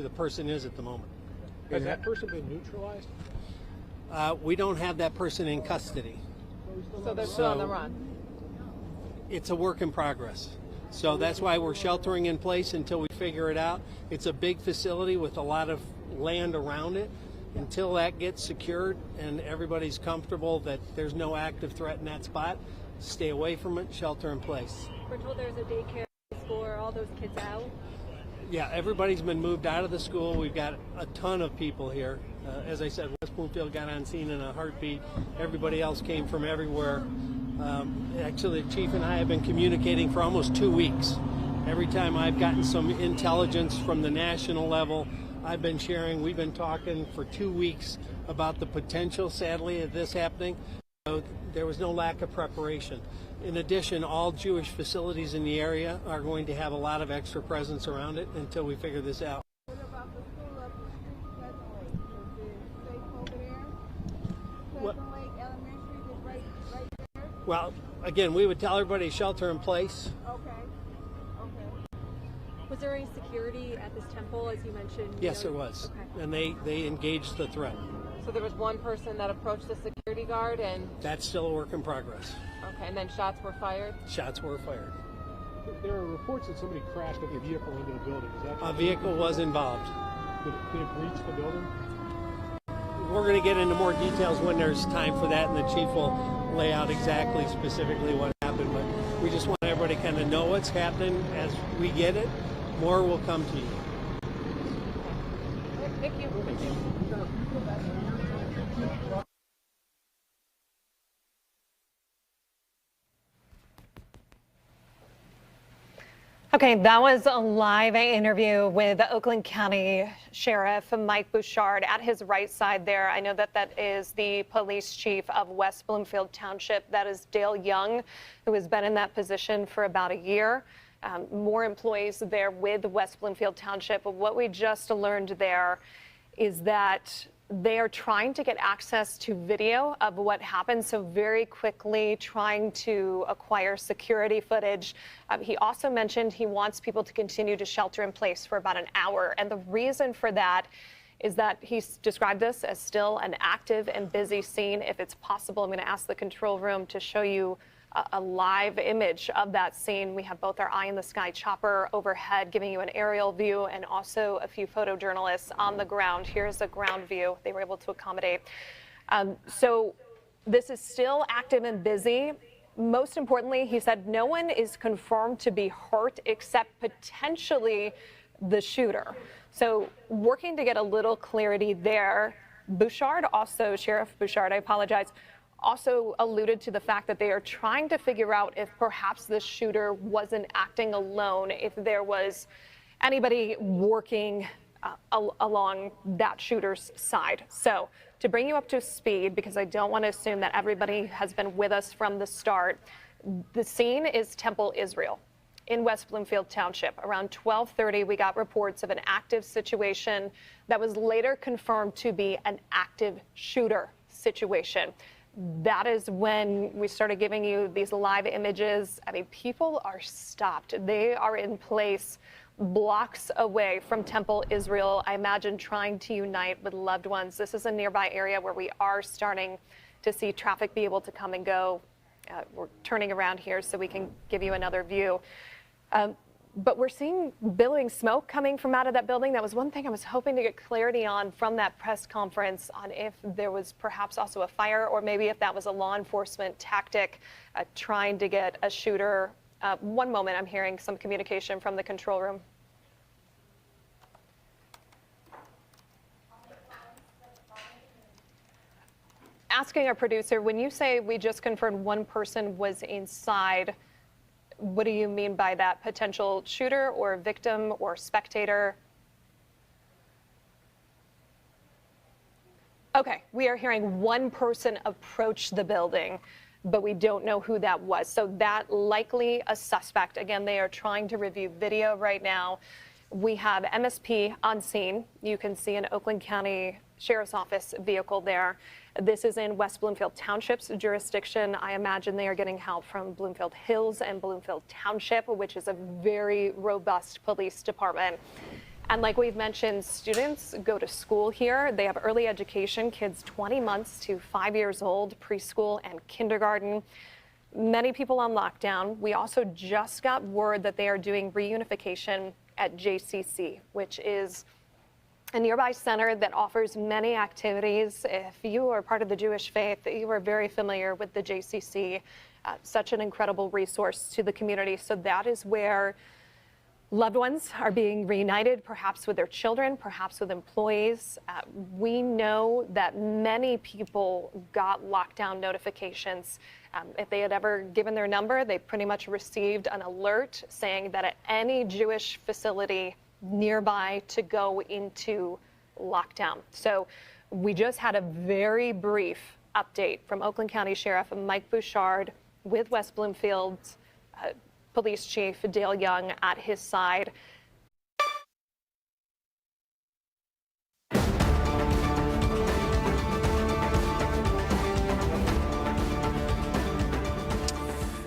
the person is at the moment. Has that person been neutralized? We don't have that person in custody. So they're still on the run? It's a work in progress. So that's why we're sheltering in place until we figure it out. It's a big facility with a lot of land around it. Until that gets secured and everybody's comfortable that there's no active threat in that spot, stay away from it, shelter in place. We're told there's a daycare school. Are all those kids out? Yeah, everybody's been moved out of the school. We've got a ton of people here. As I said, West Bloomfield got on scene in a heartbeat. Everybody else came from everywhere. Actually, the chief and I have been communicating for almost 2 weeks. Every time I've gotten some intelligence from the national level, I've been sharing. We've been talking for 2 weeks about the potential, sadly, of this happening. So there was no lack of preparation. In addition, all Jewish facilities in the area are going to have a lot of extra presence around it until we figure this out. What about the school up Pleasant Lake? Is it safe over there? Pleasant Lake Elementary is right there? Well, again, we would tell everybody to shelter in place. Okay. Was there any security at this temple, as you mentioned? Yes, there was. Okay. And they engaged the threat. So there was one person that approached the security guard and... That's still a work in progress. Okay, and then shots were fired? Shots were fired. There are reports that somebody crashed with a vehicle into the building. Is that A vehicle was involved. Did it breach the building? We're going to get into more details when there's time for that, and the chief will lay out exactly, specifically what happened. But we just want everybody to kind of know what's happening as we get it. More will come to you. Thank you. Okay, that was a live interview with the Oakland County Sheriff Mike Bouchard. At his right side there, I know that is the police chief of West Bloomfield Township. That is Dale Young, who has been in that position for about a year. More employees there with West Bloomfield Township. What we just learned there is that they are trying to get access to video of what happened, so very quickly trying to acquire security footage. He also mentioned he wants people to continue to shelter in place for about an hour, and the reason for that is that he's described this as still an active and busy scene. If it's possible, I'm going to ask the control room to show you a live image of that scene. We have both our eye in the sky chopper overhead giving you an aerial view and also a few photojournalists on the ground. Here's the ground view they were able to accommodate. So this is still active and busy. Most importantly, he said no one is confirmed to be hurt except potentially the shooter. So working to get a little clarity there. Bouchard also, Sheriff Bouchard, I apologize, also alluded to the fact that they are trying to figure out if perhaps the shooter wasn't acting alone, if there was anybody working along that shooter's side. So to bring you up to speed, because I don't want to assume that everybody has been with us from the start, the scene is Temple, Israel, in West Bloomfield Township. Around 12:30, we got reports of an active situation that was later confirmed to be an active shooter situation. That is when we started giving you these live images. I mean, people are stopped. They are in place blocks away from Temple, Israel. I imagine trying to unite with loved ones. This is a nearby area where we are starting to see traffic be able to come and go. We're turning around here so we can give you another view. But we're seeing billowing smoke coming from out of that building. That was one thing I was hoping to get clarity on from that press conference, on if there was perhaps also a fire or maybe if that was a law enforcement tactic trying to get a shooter. One moment, I'm hearing some communication from the control room. Asking our producer, when you say we just confirmed one person was inside, what do you mean by that? Potential shooter or victim or spectator? Okay, we are hearing one person approach the building, but we don't know who that was. So that likely a suspect. Again, they are trying to review video right now. We have MSP on scene. You can see an Oakland County Sheriff's Office vehicle there. This is in West Bloomfield Township's jurisdiction. I imagine they are getting help from Bloomfield Hills and Bloomfield Township, which is a very robust police department. And like we've mentioned, students go to school here. They have early education, kids 20 months to 5 years old, preschool and kindergarten. Many people on lockdown. We also just got word that they are doing reunification at JCC, which is a nearby center that offers many activities. If you are part of the Jewish faith, you are very familiar with the JCC, such an incredible resource to the community. So that is where loved ones are being reunited, perhaps with their children, perhaps with employees. We know that many people got lockdown notifications. If they had ever given their number, they pretty much received an alert saying that at any Jewish facility nearby to go into lockdown. So we just had a very brief update from Oakland County Sheriff Mike Bouchard with West Bloomfield Police Chief Dale Young at his side.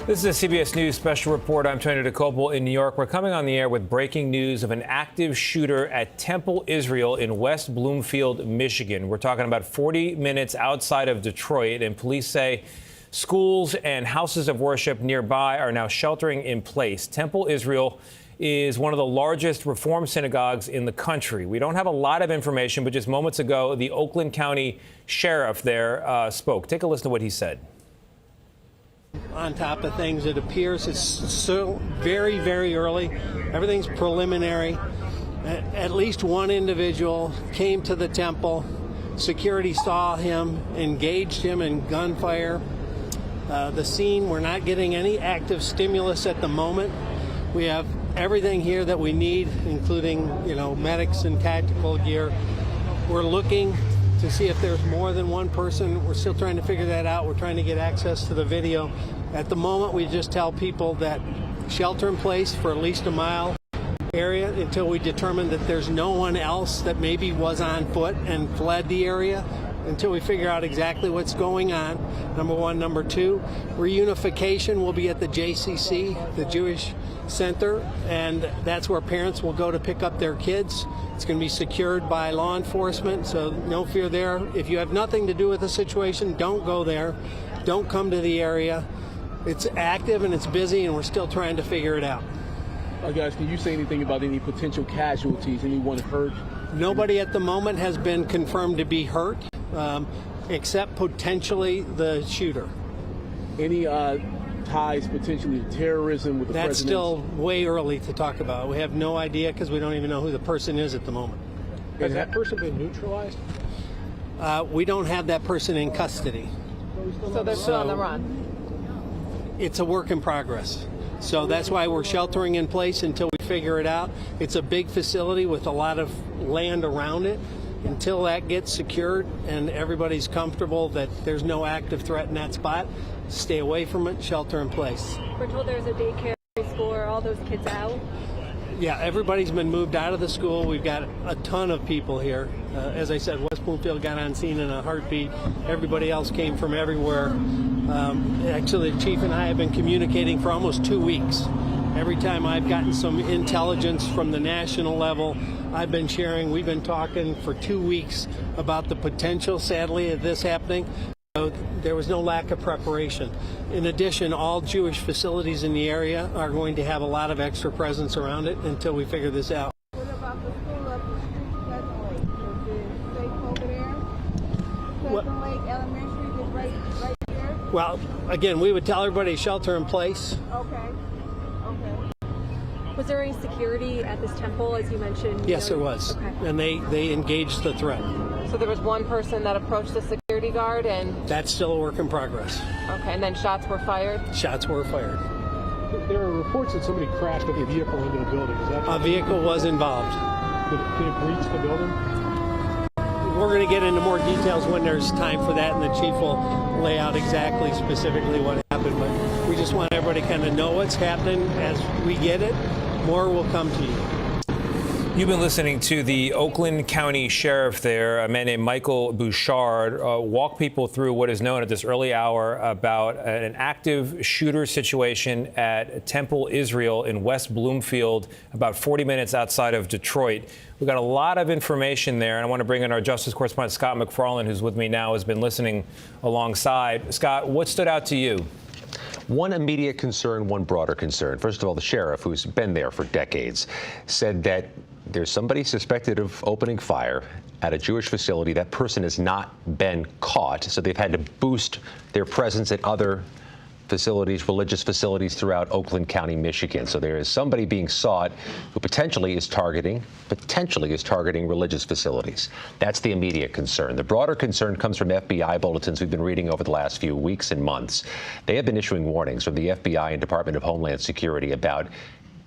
This is a CBS News special report. I'm Tony DeCopel in New York. We're coming on the air with breaking news of an active shooter at Temple Israel in West Bloomfield, Michigan. We're talking about 40 minutes outside of Detroit, and police say schools and houses of worship nearby are now sheltering in place. Temple Israel is one of the largest Reform synagogues in the country. We don't have a lot of information, but just moments ago, the Oakland County Sheriff there spoke. Take a listen to what he said. On top of things, it appears it's still very, very early. Everything's preliminary. At least one individual came to the temple. Security saw him, engaged him in gunfire. The scene, we're not getting any active stimulus at the moment. We have everything here that we need, including, medics and tactical gear. We're looking to see if there's more than one person. We're still trying to figure that out. We're trying to get access to the video. At the moment, we just tell people that shelter in place for at least a mile area until we determine that there's no one else that maybe was on foot and fled the area, until we figure out exactly what's going on, number one. Number two, reunification will be at the JCC, the Jewish Center, and that's where parents will go to pick up their kids. It's going to be secured by law enforcement, so no fear there. If you have nothing to do with the situation, don't go there. Don't come to the area. It's active and it's busy, and we're still trying to figure it out. Guys, can you say anything about any potential casualties, anyone hurt? Nobody at the moment has been confirmed to be hurt, except potentially the shooter. Any ties potentially to terrorism with the president? That's still way early to talk about. We have no idea because we don't even know who the person is at the moment. Has that person been neutralized? We don't have that person in custody. So they're still on the run. It's a work in progress. So that's why we're sheltering in place until we figure it out. It's a big facility with a lot of land around it. Until that gets secured and everybody's comfortable that there's no active threat in that spot, stay away from it, shelter in place. We're told there's a daycare, preschool, are all those kids out? Yeah, everybody's been moved out of the school. We've got a ton of people here. As I said, West Bloomfield got on scene in a heartbeat. Everybody else came from everywhere. Actually, the chief and I have been communicating for almost 2 weeks. Every time I've gotten some intelligence from the national level, I've been sharing. We've been talking for 2 weeks about the potential, sadly, of this happening. So there was no lack of preparation. In addition, all Jewish facilities in the area are going to have a lot of extra presence around it until we figure this out. What about the school up the street? Is it safe over there? Pleasant Lake Elementary is right here? Well, again, we would tell everybody shelter in place. Okay. Was there any security at this temple, as you mentioned? Yes, there was. Okay. And they engaged the threat. So there was one person that approached the security guard and... That's still a work in progress. Okay, and then shots were fired? Shots were fired. There are reports that somebody crashed a vehicle into the building. Is that A vehicle was involved. Did it breach the building? We're going to get into more details when there's time for that, and the chief will lay out exactly, specifically what happened. But we just want everybody to kind of know what's happening as we get it. More will come to you. You've been listening to the Oakland County Sheriff there, a man named Michael Bouchard, walk people through what is known at this early hour about an active shooter situation at Temple Israel in West Bloomfield, about 40 minutes outside of Detroit. We've got a lot of information there, and I want to bring in our Justice correspondent, Scott McFarland, who's with me now, has been listening alongside. Scott, what stood out to you? One immediate concern, one broader concern. First of all, the sheriff, who's been there for decades, said that there's somebody suspected of opening fire at a Jewish facility. That person has not been caught, so they've had to boost their presence at other facilities, religious facilities throughout Oakland County, Michigan. So there is somebody being sought who potentially is targeting religious facilities. That's the immediate concern. The broader concern comes from FBI bulletins we've been reading over the last few weeks and months. They have been issuing warnings from the FBI and Department of Homeland Security about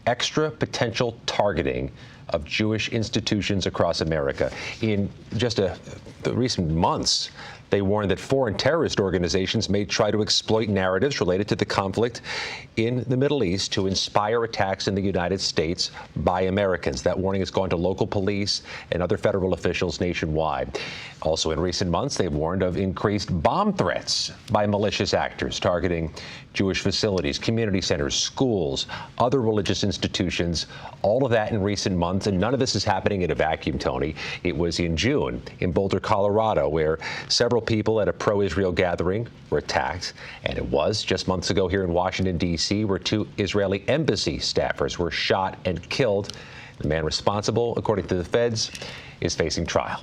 extra potential targeting of Jewish institutions across America. In just the recent months, they warned that foreign terrorist organizations may try to exploit narratives related to the conflict in the Middle East to inspire attacks in the United States by Americans. That warning has gone to local police and other federal officials nationwide. Also in recent months, they've warned of increased bomb threats by malicious actors targeting Jewish facilities, community centers, schools, other religious institutions, all of that in recent months. And none of this is happening in a vacuum, Tony. It was in June in Boulder, Colorado, where several people at a pro-Israel gathering were attacked. And it was just months ago here in Washington, D.C., where 2 Israeli embassy staffers were shot and killed. The man responsible, according to the feds, is facing trial.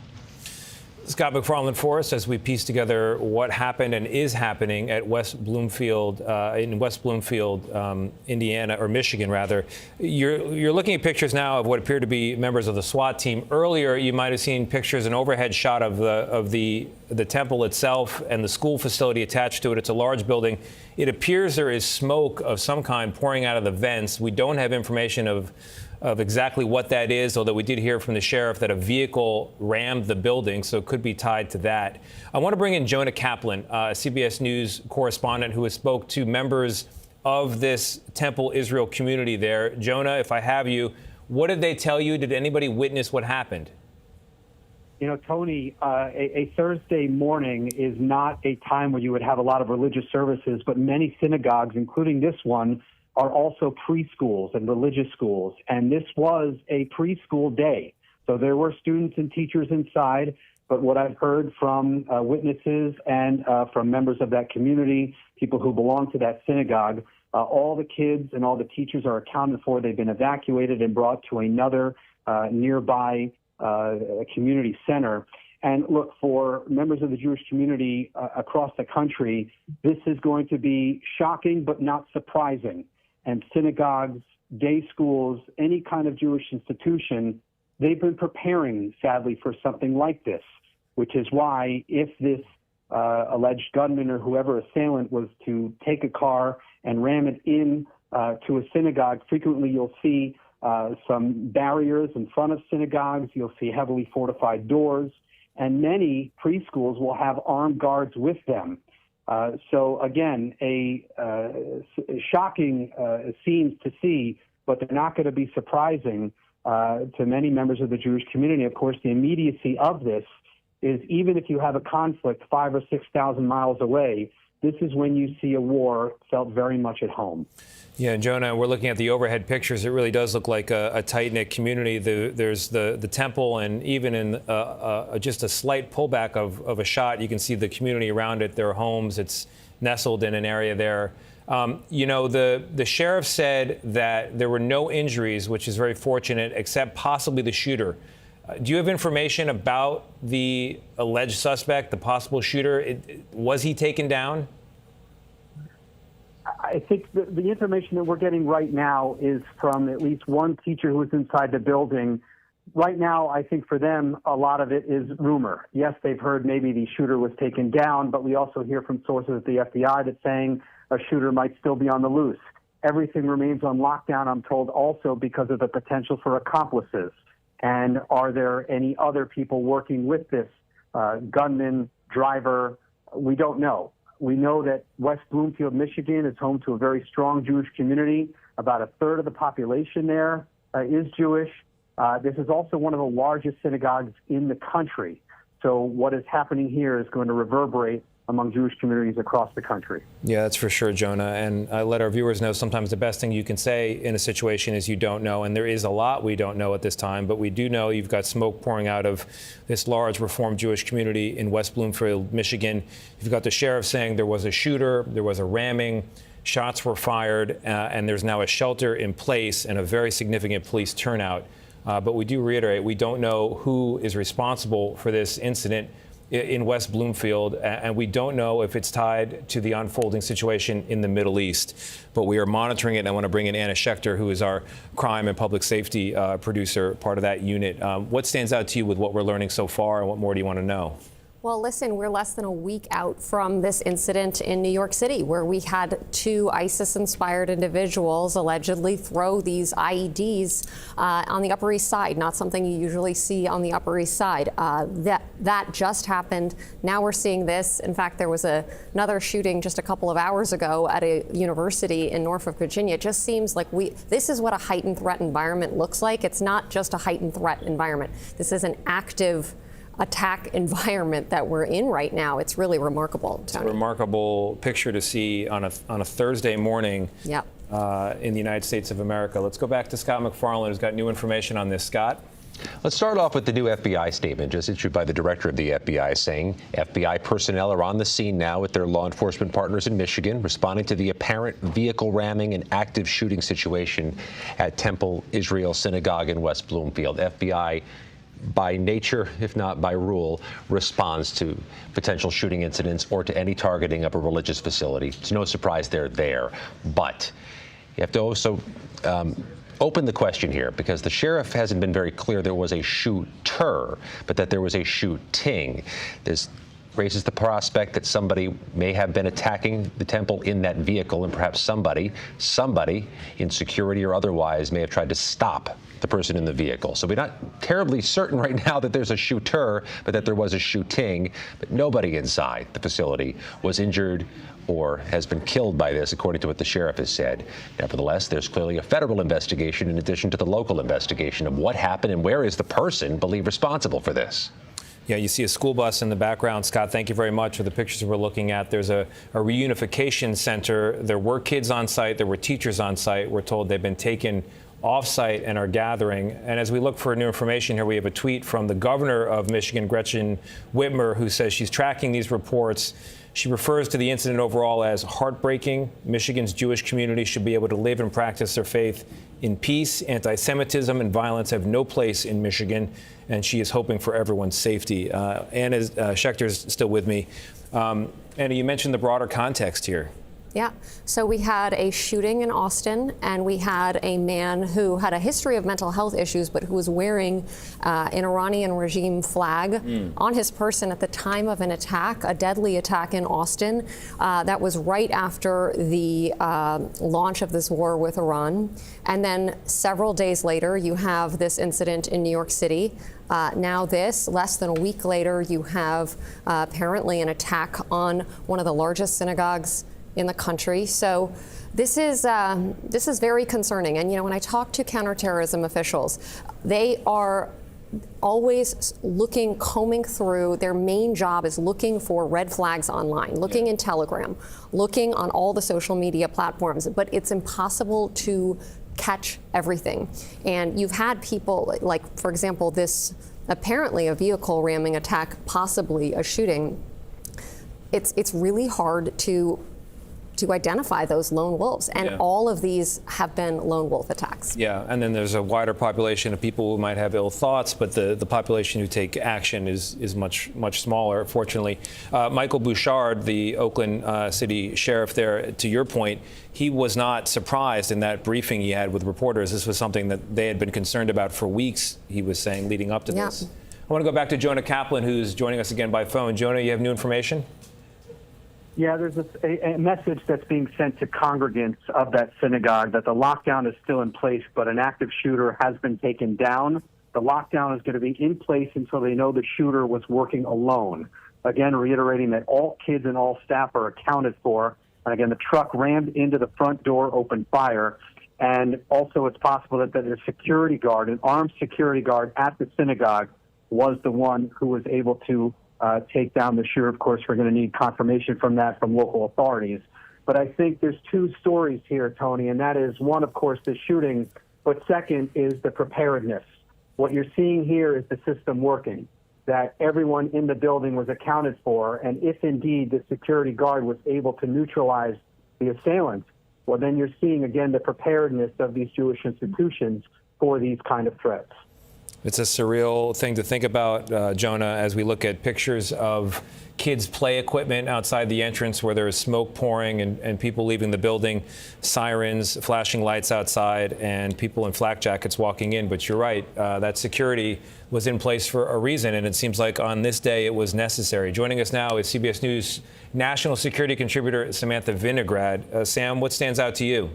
Scott McFarland for us as we piece together what happened and is happening at West Bloomfield, in West Bloomfield, Indiana, or Michigan, rather. You're looking at pictures now of what appear to be members of the SWAT team. Earlier, you might have seen pictures, an overhead shot of the temple itself and the school facility attached to it. It's a large building. It appears there is smoke of some kind pouring out of the vents. We don't have information of exactly what that is, although we did hear from the sheriff that a vehicle rammed the building, so it could be tied to that. I want to bring in Jonah Kaplan, a CBS News correspondent who has spoke to members of this Temple Israel community there. Jonah, if I have you, what did they tell you? Did anybody witness what happened? You know, Tony, a Thursday morning is not a time where you would have a lot of religious services, but many synagogues, including this one, are also preschools and religious schools. And this was a preschool day. So there were students and teachers inside. But what I've heard from witnesses and from members of that community, people who belong to that synagogue, all the kids and all the teachers are accounted for. They've been evacuated and brought to another nearby community center. And look, for members of the Jewish community across the country, this is going to be shocking but not surprising. And synagogues, day schools, any kind of Jewish institution, they've been preparing, sadly, for something like this, which is why if this alleged gunman or whoever assailant was to take a car and ram it in to a synagogue, frequently you'll see some barriers in front of synagogues. You'll see heavily fortified doors, and many preschools will have armed guards with them. So again, a shocking scenes to see, but they're not going to be surprising to many members of the Jewish community. Of course, the immediacy of this is even if you have a conflict 5,000 or 6,000 miles away, this is when you see a war felt very much at home. Yeah, Jonah, we're looking at the overhead pictures. It really does look like a tight-knit community. There's the temple, and even in just a slight pullback of a shot, you can see the community around it, their homes. It's nestled in an area there. You know, the sheriff said that there were no injuries, which is very fortunate, except possibly the shooter. Do you have information about the alleged suspect, the possible shooter? Was he taken down? I think the information that we're getting right now is from at least one teacher who was inside the building. Right now, I think for them, a lot of it is rumor. Yes, they've heard maybe the shooter was taken down, but we also hear from sources at the FBI that's saying a shooter might still be on the loose. Everything remains on lockdown, I'm told, also because of the potential for accomplices. And are there any other people working with this gunman, driver? We don't know. We know that West Bloomfield, Michigan is home to a very strong Jewish community. About a third of the population there is Jewish. This is also one of the largest synagogues in the country. So what is happening here is going to reverberate among Jewish communities across the country. Yeah, that's for sure, Jonah. And I let our viewers know sometimes the best thing you can say in a situation is you don't know. And there is a lot we don't know at this time, but we do know you've got smoke pouring out of this large Reformed Jewish community in West Bloomfield, Michigan. You've got the sheriff saying there was a shooter, there was a ramming, shots were fired, and there's now a shelter in place and a very significant police turnout. But we do reiterate, we don't know who is responsible for this incident in West Bloomfield, and we don't know if it's tied to the unfolding situation in the Middle East. But we are monitoring it, and I want to bring in Anna Schechter, who is our crime and public safety producer, part of that unit. What stands out to you with what we're learning so far, and what more do you want to know? Well, listen, we're less than a week out from this incident in New York City, where we had 2 ISIS-inspired individuals allegedly throw these IEDs on the Upper East Side, not something you usually see on the Upper East Side. That just happened. Now we're seeing this. In fact, there was another shooting just a couple of hours ago at a university in Norfolk, Virginia. It just seems like this is what a heightened threat environment looks like. It's not just a heightened threat environment. This is an active attack environment that we're in right now. It's really remarkable, Tony. It's a remarkable picture to see on a Thursday morning Yep. In the United States of America. Let's go back to Scott McFarland, who's got new information on this. Scott? Let's start off with the new FBI statement just issued by the director of the FBI, saying FBI personnel are on the scene now with their law enforcement partners in Michigan, responding to the apparent vehicle ramming and active shooting situation at Temple Israel Synagogue in West Bloomfield. FBI, by nature, if not by rule, responds to potential shooting incidents or to any targeting of a religious facility. It's no surprise they're there. But you have to also open the question here, because the sheriff hasn't been very clear there was a shooter, but that there was a shooting. This raises the prospect that somebody may have been attacking the temple in that vehicle, and perhaps somebody in security or otherwise may have tried to stop the person in the vehicle. So we're not terribly certain right now that there's a shooter, but that there was a shooting. But nobody inside the facility was injured or has been killed by this, according to what the sheriff has said. Nevertheless, there's clearly a federal investigation in addition to the local investigation of what happened and where is the person believed responsible for this. Yeah, you see a school bus in the background. Scott, thank you very much for the pictures we're looking at. There's a reunification center. There were kids on site. There were teachers on site. We're told they've been taken off-site and are gathering. And as we look for new information here, we have a tweet from the governor of Michigan, Gretchen Whitmer, who says she's tracking these reports. She refers to the incident overall as heartbreaking. Michigan's Jewish community should be able to live and practice their faith in peace. Anti-Semitism and violence have no place in Michigan, and she is hoping for everyone's safety. Anna Schechter's still with me. Anna, you mentioned the broader context here. Yeah. So we had a shooting in Austin, and we had a man who had a history of mental health issues, but who was wearing an Iranian regime flag on his person at the time of an attack, a deadly attack in Austin. That was right after the launch of this war with Iran. And then several days later, you have this incident in New York City. Now this, less than a week later, you have apparently an attack on one of the largest synagogues in the country. So this is very concerning. And, you know, when I talk to counterterrorism officials, they are always combing through. Their main job is looking for red flags online, looking in Telegram, looking on all the social media platforms. But it's impossible to catch everything. And you've had people, like, for example, this apparently a vehicle ramming attack, possibly a shooting. It's really hard to identify those lone wolves. And all of these have been lone wolf attacks. Yeah, and then there's a wider population of people who might have ill thoughts, but the population who take action is much smaller, fortunately. Michael Bouchard, the Oakland City Sheriff there, to your point, he was not surprised in that briefing he had with reporters. This was something that they had been concerned about for weeks, he was saying, leading up to this. I want to go back to Jonah Kaplan, who's joining us again by phone. Jonah, you have new information? Yeah, there's a message that's being sent to congregants of that synagogue that the lockdown is still in place, but an active shooter has been taken down. The lockdown is going to be in place until they know the shooter was working alone. Again, reiterating that all kids and all staff are accounted for. And again, the truck rammed into the front door, opened fire. And also it's possible that a security guard, an armed security guard at the synagogue, was the one who was able to take down the shooter. Of course, we're going to need confirmation from that from local authorities. But I think there's two stories here, Tony, and that is one, of course, the shooting, but second is the preparedness. What you're seeing here is the system working, that everyone in the building was accounted for, and if indeed the security guard was able to neutralize the assailant, well, then you're seeing, again, the preparedness of these Jewish institutions for these kind of threats. It's a surreal thing to think about, Jonah, as we look at pictures of kids' play equipment outside the entrance where there is smoke pouring and people leaving the building, sirens, flashing lights outside, and people in flak jackets walking in. But you're right, that security was in place for a reason, and it seems like on this day it was necessary. Joining us now is CBS News national security contributor Samantha Vinograd. Sam, what stands out to you?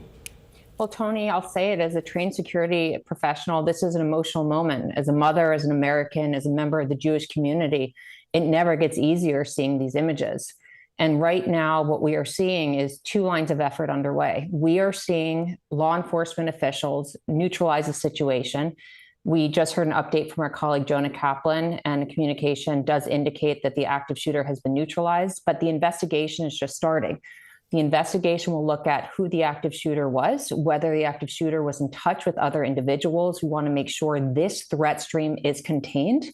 Well, Tony, I'll say it as a trained security professional, this is an emotional moment. As a mother, as an American, as a member of the Jewish community, it never gets easier seeing these images. And right now, what we are seeing is two lines of effort underway. We are seeing law enforcement officials neutralize the situation. We just heard an update from our colleague, Jonah Kaplan, and the communication does indicate that the active shooter has been neutralized, but the investigation is just starting. The investigation will look at who the active shooter was, whether the active shooter was in touch with other individuals. We want to make sure this threat stream is contained,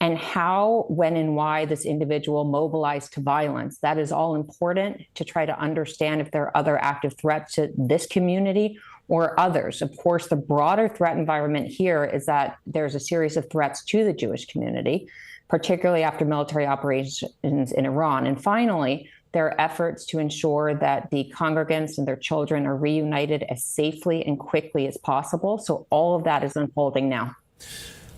and how, when, and why this individual mobilized to violence. That is all important to try to understand if there are other active threats to this community or others. Of course, the broader threat environment here is that there's a series of threats to the Jewish community, particularly after military operations in Iran. And finally, there are efforts to ensure that the congregants and their children are reunited as safely and quickly as possible. So all of that is unfolding now.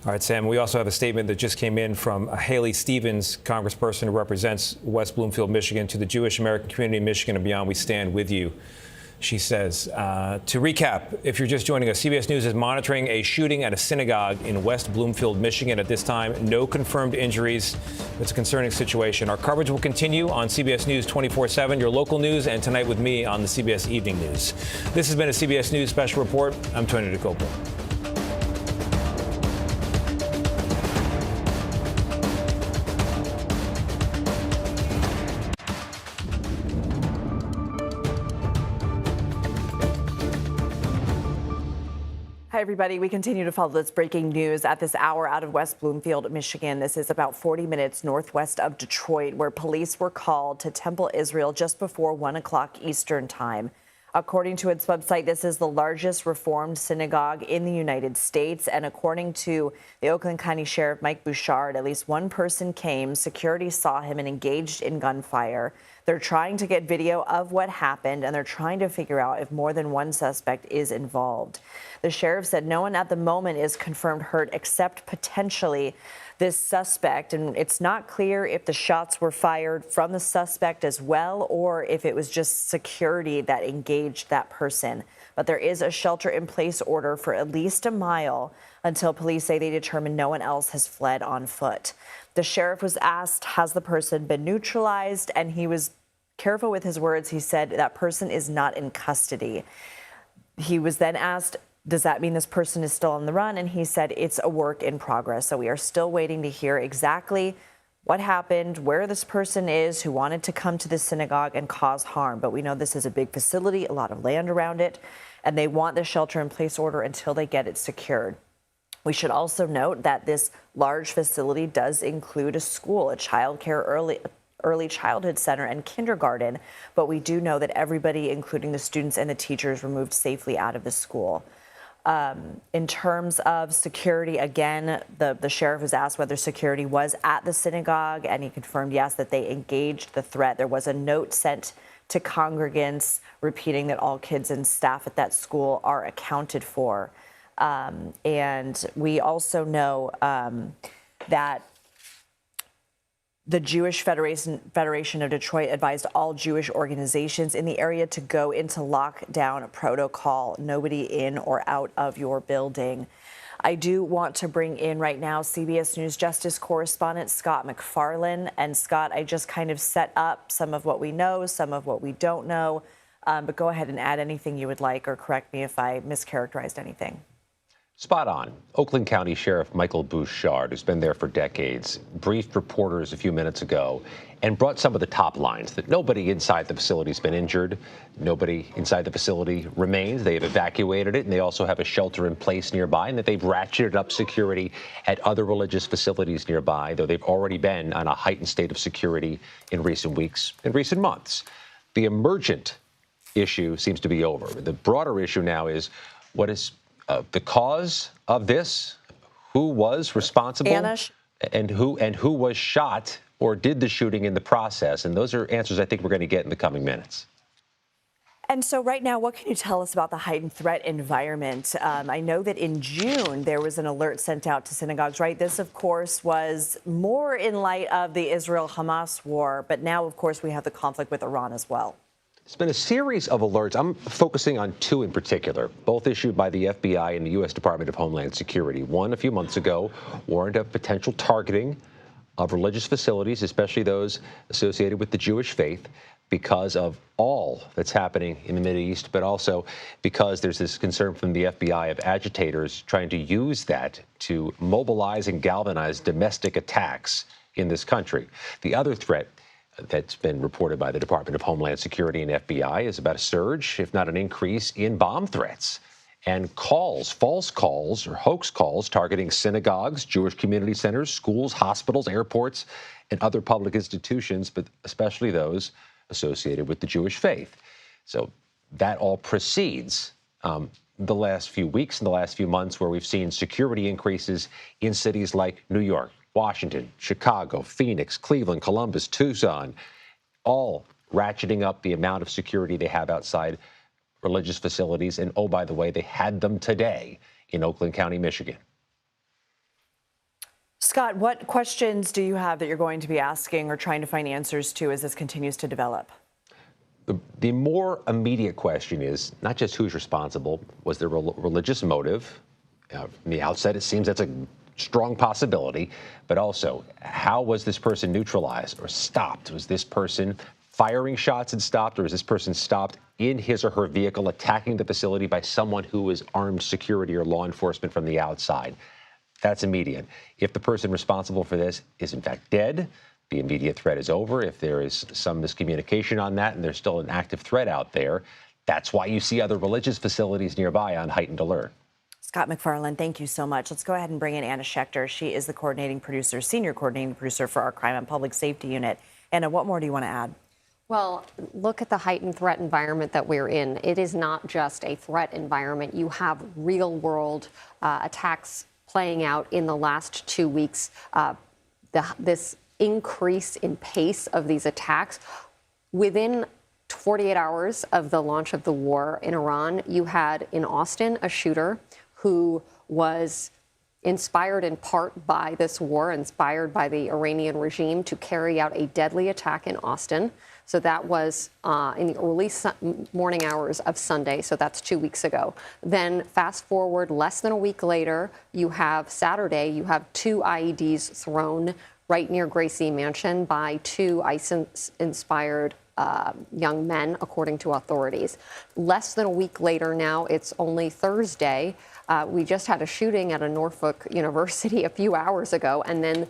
All right, Sam, we also have a statement that just came in from Haley Stevens, congressperson who represents West Bloomfield, Michigan. To the Jewish American community in Michigan and beyond, we stand with you. She says, to recap, if you're just joining us, CBS News is monitoring a shooting at a synagogue in West Bloomfield, Michigan. At this time, no confirmed injuries. It's a concerning situation. Our coverage will continue on CBS News 24/7, your local news, and tonight with me on the CBS Evening News. This has been a CBS News Special Report. I'm Tony DeCopo. Hi, everybody. We continue to follow this breaking news at this hour out of West Bloomfield, Michigan. This is about 40 minutes northwest of Detroit, where police were called to Temple, Israel, just before 1 o'clock Eastern time. According to its website, this is the largest Reformed synagogue in the United States. And according to the Oakland County Sheriff Mike Bouchard, at least one person came. Security saw him and engaged in gunfire. They're trying to get video of what happened, and they're trying to figure out if more than one suspect is involved. The sheriff said no one at the moment is confirmed hurt except potentially this suspect. And it's not clear if the shots were fired from the suspect as well, or if it was just security that engaged that person. But there is a shelter-in-place order for at least a mile until police say they determine no one else has fled on foot. The sheriff was asked, has the person been neutralized? And he was careful with his words. He said that person is not in custody. He was then asked, does that mean this person is still on the run? And he said it's a work in progress. So we are still waiting to hear exactly what happened, where this person is who wanted to come to the synagogue and cause harm. But we know this is a big facility, a lot of land around it, and they want the shelter-in-place order until they get it secured. We should also note that this large facility does include a school, a childcare early childhood center and kindergarten, but we do know that everybody, including the students and the teachers, were moved safely out of the school. In terms of security, again, the sheriff was asked whether security was at the synagogue, and he confirmed, yes, that they engaged the threat. There was a note sent to congregants repeating that all kids and staff at that school are accounted for. And we also know that the Jewish Federation of Detroit advised all Jewish organizations in the area to go into lockdown protocol, nobody in or out of your building. I do want to bring in right now CBS News Justice correspondent Scott McFarlane. And Scott, I just kind of set up some of what we know, some of what we don't know. But go ahead and add anything you would like, or correct me if I mischaracterized anything. Spot on. Oakland County Sheriff Michael Bouchard, who's been there for decades, briefed reporters a few minutes ago and brought some of the top lines that nobody inside the facility has been injured. Nobody inside the facility remains. They have evacuated it, and they also have a shelter in place nearby, and that they've ratcheted up security at other religious facilities nearby, though they've already been on a heightened state of security in recent weeks and recent months. The emergent issue seems to be over. The broader issue now is what is the cause of this, who was responsible, and who was shot or did the shooting in the process. And those are answers I think we're going to get in the coming minutes. And so right now, what can you tell us about the heightened threat environment? I know that in June, there was an alert sent out to synagogues, right? This, of course, was more in light of the Israel-Hamas war. But now, of course, we have the conflict with Iran as well. It's been a series of alerts. I'm focusing on two in particular, both issued by the FBI and the U.S. Department of Homeland Security. One, a few months ago, warned of potential targeting of religious facilities, especially those associated with the Jewish faith, because of all that's happening in the Mideast, but also because there's this concern from the FBI of agitators trying to use that to mobilize and galvanize domestic attacks in this country. The other threat that's been reported by the Department of Homeland Security and FBI is about a surge, if not an increase, in bomb threats and calls, false calls or hoax calls targeting synagogues, Jewish community centers, schools, hospitals, airports, and other public institutions, but especially those associated with the Jewish faith. So that all precedes the last few weeks and the last few months where we've seen security increases in cities like New York, Washington, Chicago, Phoenix, Cleveland, Columbus, Tucson, all ratcheting up the amount of security they have outside religious facilities. And oh, by the way, they had them today in Oakland County, Michigan. Scott, what questions do you have that you're going to be asking or trying to find answers to as this continues to develop? The more immediate question is not just who's responsible. Was there a religious motive? From the outset, it seems that's a strong possibility, but also how was this person neutralized or stopped? Was this person firing shots and stopped, or was this person stopped in his or her vehicle attacking the facility by someone who was armed security or law enforcement from the outside? That's immediate. If the person responsible for this is in fact dead, the immediate threat is over. If there is some miscommunication on that and there's still an active threat out there, that's why you see other religious facilities nearby on heightened alert. Scott McFarland, thank you so much. Let's go ahead and bring in Anna Schechter. She is the senior coordinating producer for our Crime and Public Safety Unit. Anna, what more do you want to add? Well, look at the heightened threat environment that we're in. It is not just a threat environment. You have real-world attacks playing out in the last 2 weeks. This increase in pace of these attacks within 48 hours of the launch of the war in Iran, you had in Austin a shooter who was inspired in part by this war, inspired by the Iranian regime to carry out a deadly attack in Austin. So that was in the early morning hours of Sunday. So that's 2 weeks ago. Then fast forward less than a week later, you have Saturday, you have 2 IEDs thrown right near Gracie Mansion by 2 ISIS-inspired young men, according to authorities. Less than a week later now, it's only Thursday. We just had a shooting at a Norfolk University a few hours ago, and then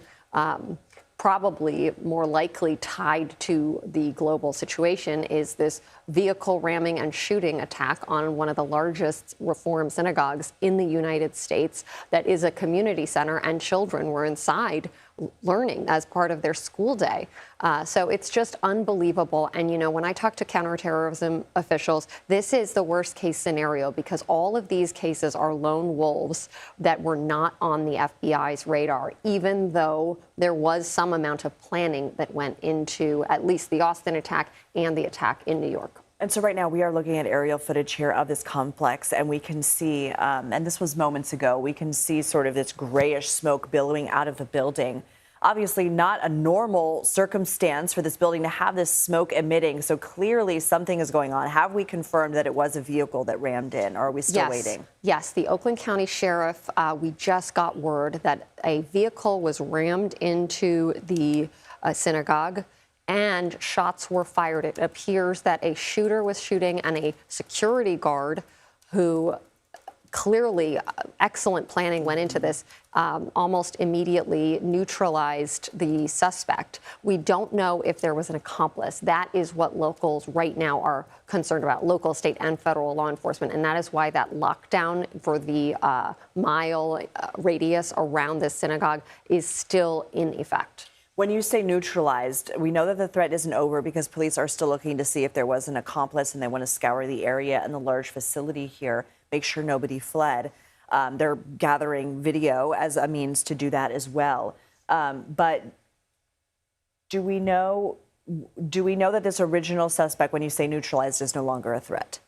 probably more likely tied to the global situation is this vehicle ramming and shooting attack on one of the largest Reform synagogues in the United States that is a community center, and children were inside learning as part of their school day. So it's just unbelievable. And, you know, when I talk to counterterrorism officials, this is the worst case scenario because all of these cases are lone wolves that were not on the FBI's radar, even though there was some amount of planning that went into at least the Austin attack and the attack in New York. And so right now we are looking at aerial footage here of this complex, and we can see, and this was moments ago, we can see sort of this grayish smoke billowing out of the building. Obviously not a normal circumstance for this building to have this smoke emitting. So clearly something is going on. Have we confirmed that it was a vehicle that rammed in, or are we still waiting? Yes, the Oakland County Sheriff, we just got word that a vehicle was rammed into the synagogue. and shots were fired. It appears that a shooter was shooting and a security guard who clearly excellent planning went into this, almost immediately neutralized the suspect. We don't know if there was an accomplice. That is what locals right now are concerned about, local, state, and federal law enforcement. And that is why that lockdown for the mile radius around this synagogue is still in effect. When you say neutralized, we know that the threat isn't over because police are still looking to see if there was an accomplice, and they want to scour the area and the large facility here, make sure nobody fled. They're gathering video as a means to do that as well. But do we know that this original suspect, when you say neutralized, is no longer a threat?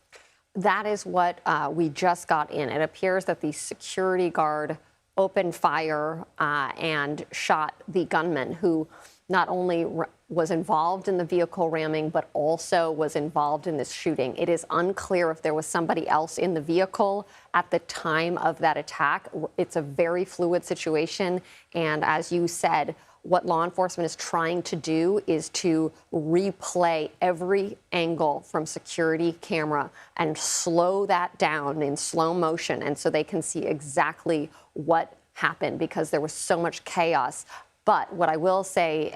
That is what we just got in. It appears that the security guard opened fire and shot the gunman, who not only was involved in the vehicle ramming, but also was involved in this shooting. It is unclear if there was somebody else in the vehicle at the time of that attack. It's a very fluid situation. And as you said, what law enforcement is trying to do is to replay every angle from security camera and slow that down in slow motion, and so they can see exactly what happened, because there was so much chaos. But what I will say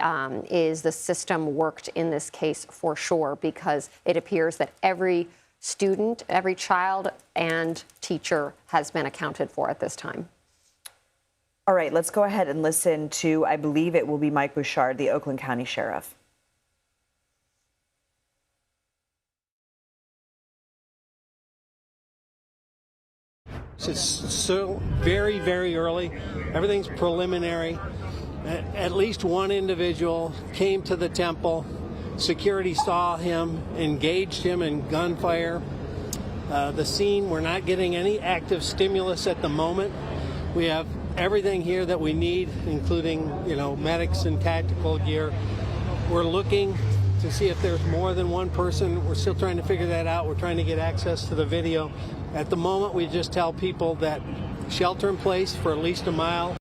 is the system worked in this case for sure, because it appears that every student, every child and teacher has been accounted for at this time. All right, let's go ahead and listen to, I believe it will be Mike Bouchard, the Oakland County Sheriff. It's still very, very early. Everything's preliminary. At least one individual came to the temple. Security saw him, engaged him in gunfire. The scene, we're not getting any active stimulus at the moment. We have everything here that we need, including, medics and tactical gear. We're looking to see if there's more than one person. We're still trying to figure that out. We're trying to get access to the video. At the moment, we just tell people that shelter in place for at least a mile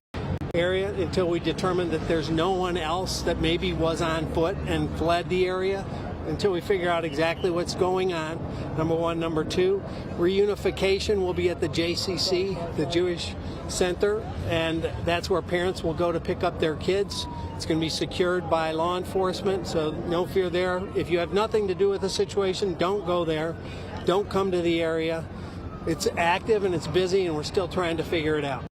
area until we determine that there's no one else that maybe was on foot and fled the area, until we figure out exactly what's going on, number one. Number two, Reunification will be at the JCC, the Jewish Center, and that's where parents will go to pick up their kids. It's going to be secured by law enforcement, so no fear there. If you have nothing to do with the situation, don't go there. Don't come to the area. It's active and it's busy, and we're still trying to figure it out.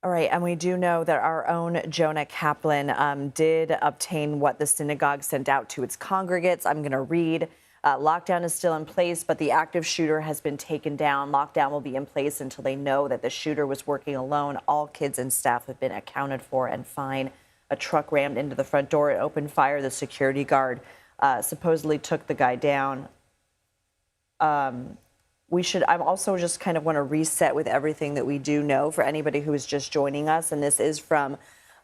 All right, and we do know that our own Jonah Kaplan did obtain what the synagogue sent out to its congregates. I'm going to read. Lockdown is still in place, but the active shooter has been taken down. Lockdown will be in place until they know that the shooter was working alone. All kids and staff have been accounted for and fine. A truck rammed into the front door and opened fire. The security guard supposedly took the guy down. I also just kind of want to reset with everything that we do know for anybody who is just joining us. And this is from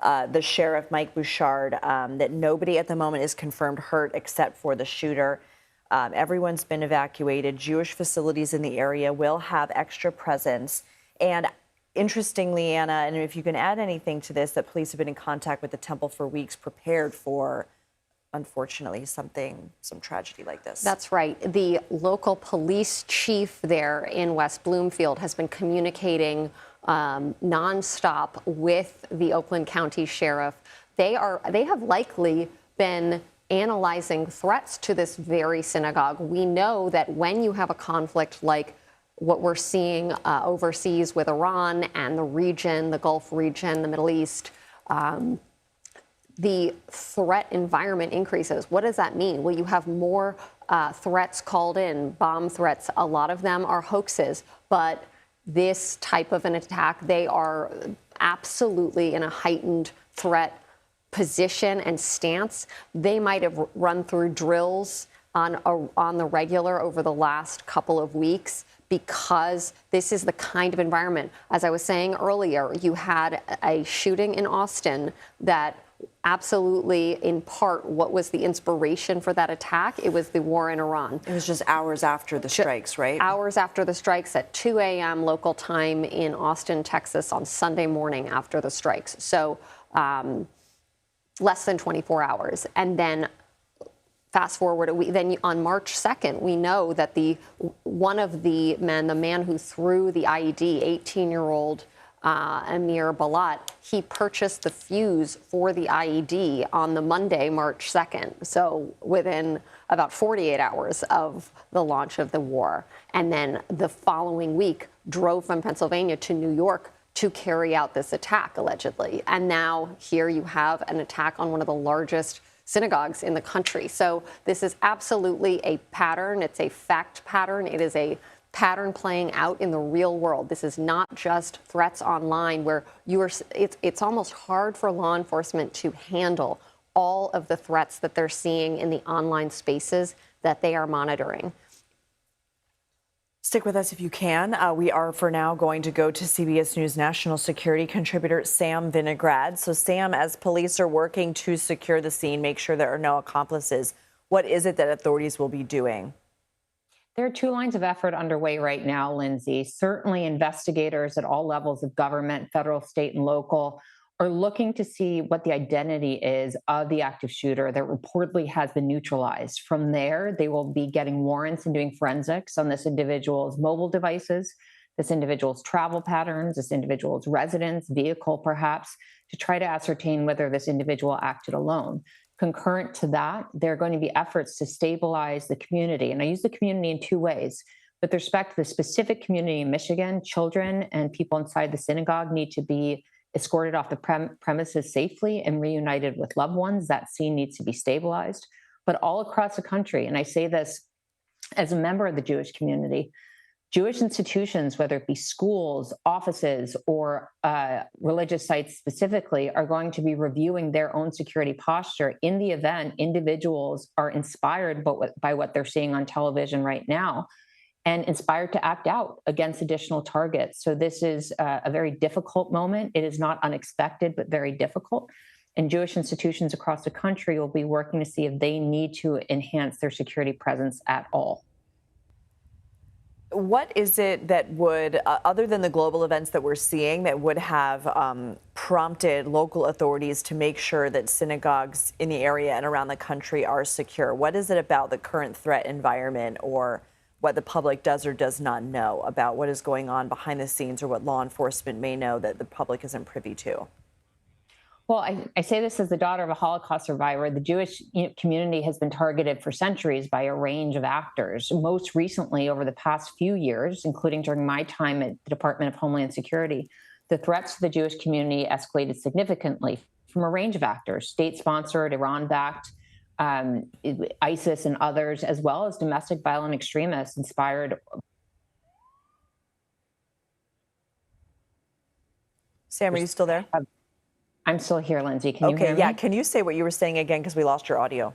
the sheriff, Mike Bouchard, that nobody at the moment is confirmed hurt except for the shooter. Everyone's been evacuated. Jewish facilities in the area will have extra presence. And interestingly, Anna, and if you can add anything to this, that police have been in contact with the temple for weeks, prepared for, unfortunately, some tragedy like this. That's right. The local police chief there in West Bloomfield has been communicating nonstop with the Oakland County Sheriff. They have likely been analyzing threats to this very synagogue. We know that when you have a conflict like what we're seeing overseas with Iran and the region, the Gulf region, the Middle East, the threat environment increases. What does that mean? Well, you have more threats called in, bomb threats. A lot of them are hoaxes, but this type of an attack, they are absolutely in a heightened threat position and stance. They might have run through drills on the regular over the last couple of weeks, because this is the kind of environment. As I was saying earlier, you had a shooting in Austin that absolutely, in part, what was the inspiration for that attack? It was the war in Iran. It was just hours after the strikes, right? Hours after the strikes at 2 a.m. local time in Austin, Texas on Sunday morning after the strikes. So less than 24 hours. And then Fast forward a week, then on March 2nd, we know that one of the men, the man who threw the IED, 18-year-old Amir Balat, he purchased the fuse for the IED on the Monday, March 2nd. So within about 48 hours of the launch of the war. And then the following week, drove from Pennsylvania to New York to carry out this attack, allegedly. And now here you have an attack on one of the largest synagogues in the country. So this is absolutely a pattern. It's a fact pattern. It is a pattern playing out in the real world. This is not just threats online where it's almost hard for law enforcement to handle all of the threats that they're seeing in the online spaces that they are monitoring. Stick with us if you can. We are, for now, going to go to CBS News national security contributor Sam Vinograd. So, Sam, as police are working to secure the scene, make sure there are no accomplices, what is it that authorities will be doing? There are two lines of effort underway right now, Lindsay. Certainly investigators at all levels of government, federal, state, and local, are looking to see what the identity is of the active shooter that reportedly has been neutralized. From there, they will be getting warrants and doing forensics on this individual's mobile devices, this individual's travel patterns, this individual's residence, vehicle perhaps, to try to ascertain whether this individual acted alone. Concurrent to that, there are going to be efforts to stabilize the community. And I use the community in two ways. With respect to the specific community in Michigan, children and people inside the synagogue need to be escorted off the premises safely and reunited with loved ones. That scene needs to be stabilized. But all across the country, and I say this as a member of the Jewish community, Jewish institutions, whether it be schools, offices, or religious sites specifically, are going to be reviewing their own security posture in the event individuals are inspired by what they're seeing on television right now and inspired to act out against additional targets. So this is a very difficult moment. It is not unexpected, but very difficult. And Jewish institutions across the country will be working to see if they need to enhance their security presence at all. What is it that would, other than the global events that we're seeing, that would have prompted local authorities to make sure that synagogues in the area and around the country are secure? What is it about the current threat environment or what the public does or does not know about what is going on behind the scenes or what law enforcement may know that the public isn't privy to? Well, I say this as the daughter of a Holocaust survivor. The Jewish community has been targeted for centuries by a range of actors. Most recently, over the past few years, including during my time at the Department of Homeland Security, the threats to the Jewish community escalated significantly from a range of actors, state-sponsored, Iran-backed, ISIS and others, as well as domestic violent extremists inspired. Sam, are you still there? I'm still here, Lindsay. Can you hear me? Yeah. Can you say what you were saying again? Because we lost your audio.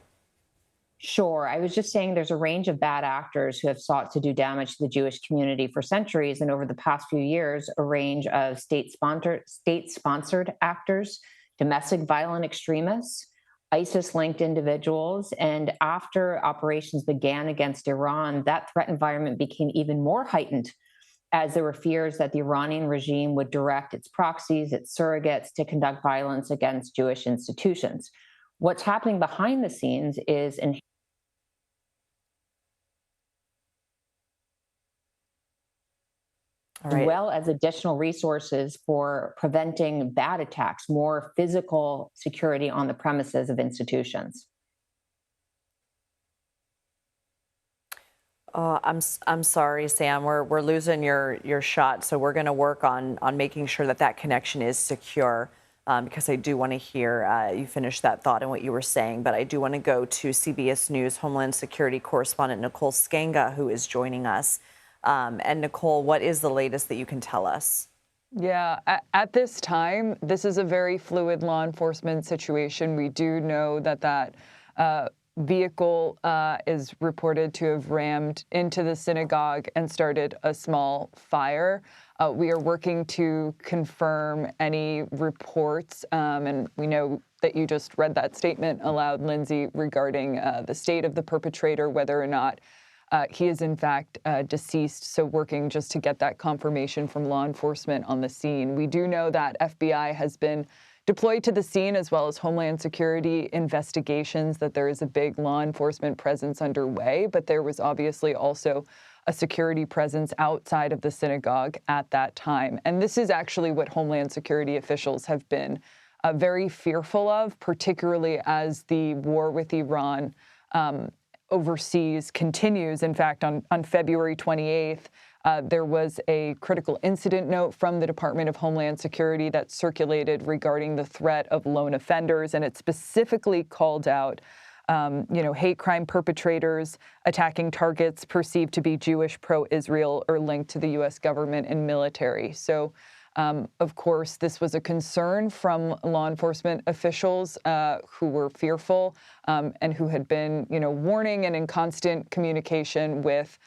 Sure. I was just saying there's a range of bad actors who have sought to do damage to the Jewish community for centuries. And over the past few years, a range of state-sponsored actors, domestic violent extremists, ISIS-linked individuals. And after operations began against Iran, that threat environment became even more heightened as there were fears that the Iranian regime would direct its proxies, its surrogates to conduct violence against Jewish institutions. What's happening behind the scenes is as well as additional resources for preventing bad attacks, more physical security on the premises of institutions. I'm sorry, Sam. We're losing your shot, so we're going to work on making sure that connection is secure. Because I do want to hear you finish that thought and what you were saying, but I do want to go to CBS News Homeland Security correspondent Nicole Skenga, who is joining us. And Nicole, what is the latest that you can tell us? Yeah, at this time, this is a very fluid law enforcement situation. We do know that vehicle is reported to have rammed into the synagogue and started a small fire. We are working to confirm any reports, and we know that you just read that statement aloud, Lindsay, regarding the state of the perpetrator, whether or not he is in fact deceased. So working just to get that confirmation from law enforcement on the scene. We do know that FBI has been deployed to the scene, as well as Homeland Security investigations, that there is a big law enforcement presence underway. But there was obviously also a security presence outside of the synagogue at that time. And this is actually what Homeland Security officials have been very fearful of, particularly as the war with Iran overseas continues. In fact, on February 28th, there was a critical incident note from the Department of Homeland Security that circulated regarding the threat of lone offenders, and it specifically called out hate crime perpetrators attacking targets perceived to be Jewish, pro-Israel, or linked to the U.S. government and military. So, of course, this was a concern from law enforcement officials who were fearful and who had been, warning and in constant communication with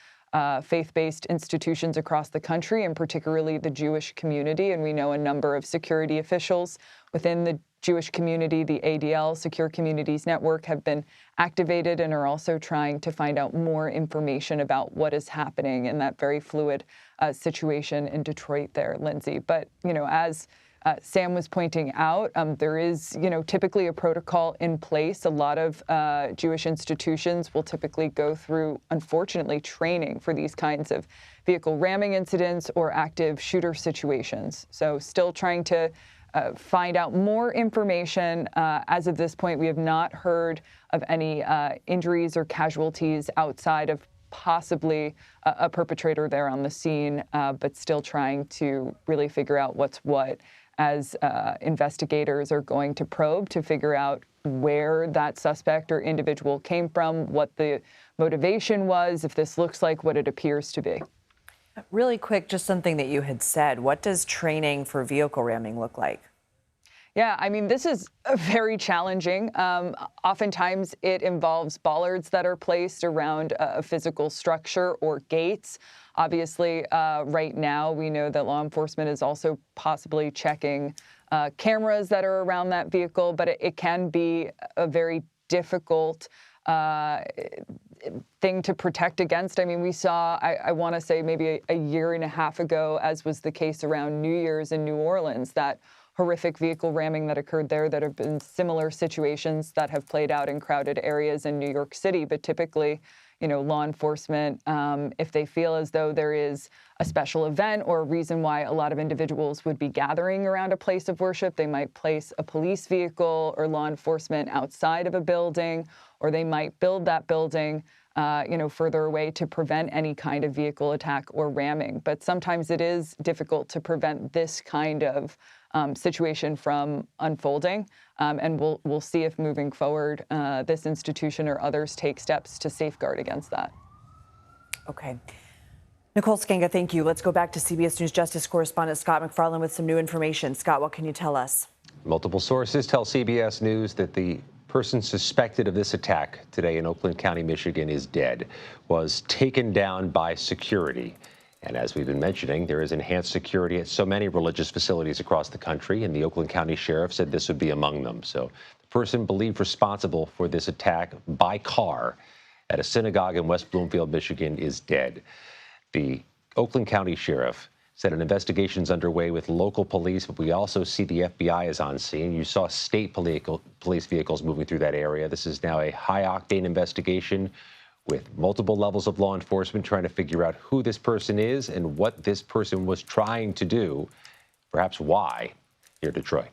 faith-based institutions across the country, and particularly the Jewish community. And we know a number of security officials within the Jewish community, the ADL, Secure Communities Network, have been activated and are also trying to find out more information about what is happening in that very fluid situation in Detroit there, Lindsay. But, as Sam was pointing out, there is, typically a protocol in place. A lot of Jewish institutions will typically go through, unfortunately, training for these kinds of vehicle ramming incidents or active shooter situations. So still trying to find out more information. As of this point, we have not heard of any injuries or casualties outside of possibly a perpetrator there on the scene, but still trying to really figure out what's what as investigators are going to probe to figure out where that suspect or individual came from, what the motivation was, if this looks like what it appears to be. Really quick, just something that you had said. What does training for vehicle ramming look like? Yeah, I mean, this is very challenging. Oftentimes it involves bollards that are placed around a physical structure or gates. Obviously, right now, we know that law enforcement is also possibly checking cameras that are around that vehicle, but it can be a very difficult thing to protect against. I mean, we saw, I want to say maybe a year and a half ago, as was the case around New Year's in New Orleans, that horrific vehicle ramming that occurred there. That have been similar situations that have played out in crowded areas in New York City. But typically, law enforcement, if they feel as though there is a special event or a reason why a lot of individuals would be gathering around a place of worship, they might place a police vehicle or law enforcement outside of a building, or they might build that building further away to prevent any kind of vehicle attack or ramming. But sometimes it is difficult to prevent this kind of situation from unfolding. And we'll see if moving forward, this institution or others take steps to safeguard against that. Okay. Nicole Sganga, thank you. Let's go back to CBS News Justice correspondent Scott McFarland with some new information. Scott, what can you tell us? Multiple sources tell CBS News that the person suspected of this attack today in Oakland County, Michigan, is dead, was taken down by security. And as we've been mentioning, there is enhanced security at so many religious facilities across the country, and the Oakland County Sheriff said this would be among them. So the person believed responsible for this attack by car at a synagogue in West Bloomfield, Michigan, is dead. The Oakland County Sheriff said an investigation is underway with local police, but we also see the FBI is on scene. You saw state police vehicles moving through that area. This is now a high-octane investigation with multiple levels of law enforcement trying to figure out who this person is and what this person was trying to do, perhaps why, here in Detroit.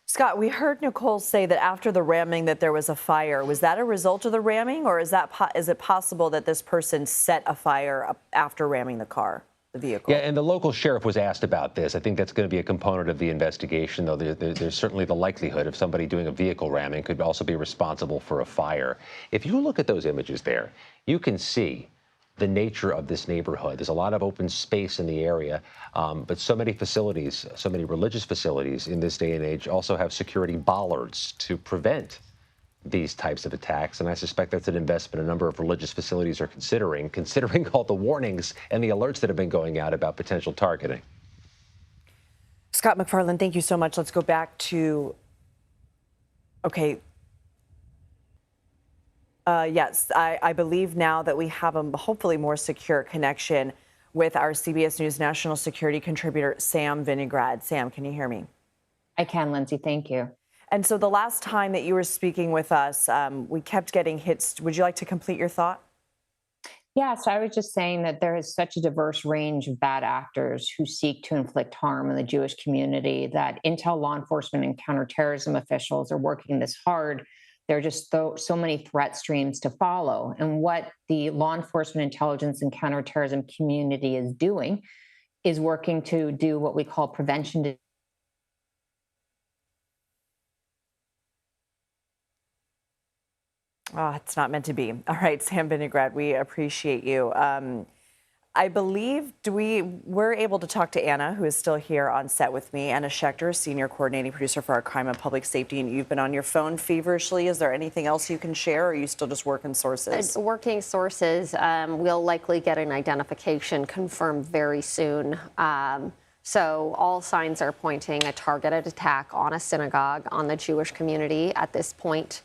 Scott, we heard Nicole say that after the ramming that there was a fire. Was that a result of the ramming, or is it possible that this person set a fire up after ramming the car, the vehicle? Yeah, and the local sheriff was asked about this. I think that's going to be a component of the investigation, though there's certainly the likelihood of somebody doing a vehicle ramming could also be responsible for a fire. If you look at those images there, you can see the nature of this neighborhood. There's a lot of open space in the area, but so many facilities, so many religious facilities in this day and age also have security bollards to prevent these types of attacks. And I suspect that's an investment a number of religious facilities are considering all the warnings and the alerts that have been going out about potential targeting. Scott McFarland, thank you so much. Let's go back to, okay. Yes, I believe now that we have a hopefully more secure connection with our CBS News national security contributor, Sam Vinograd. Sam, can you hear me? I can, Lindsay. Thank you. And so the last time that you were speaking with us, we kept getting hits. Would you like to complete your thought? Yeah, so I was just saying that there is such a diverse range of bad actors who seek to inflict harm in the Jewish community that intel, law enforcement, and counterterrorism officials are working this hard. There are just so many threat streams to follow. And what the law enforcement, intelligence, and counterterrorism community is doing is working to do what we call prevention. Oh, it's not meant to be. All right, Sam Vinograd, we appreciate you. I believe we're able to talk to Anna, who is still here on set with me. Anna Schechter, senior coordinating producer for our crime and public safety, and you've been on your phone feverishly. Is there anything else you can share, or are you still just working sources? Working sources. We'll likely get an identification confirmed very soon. So all signs are pointing a targeted attack on a synagogue, on the Jewish community at this point.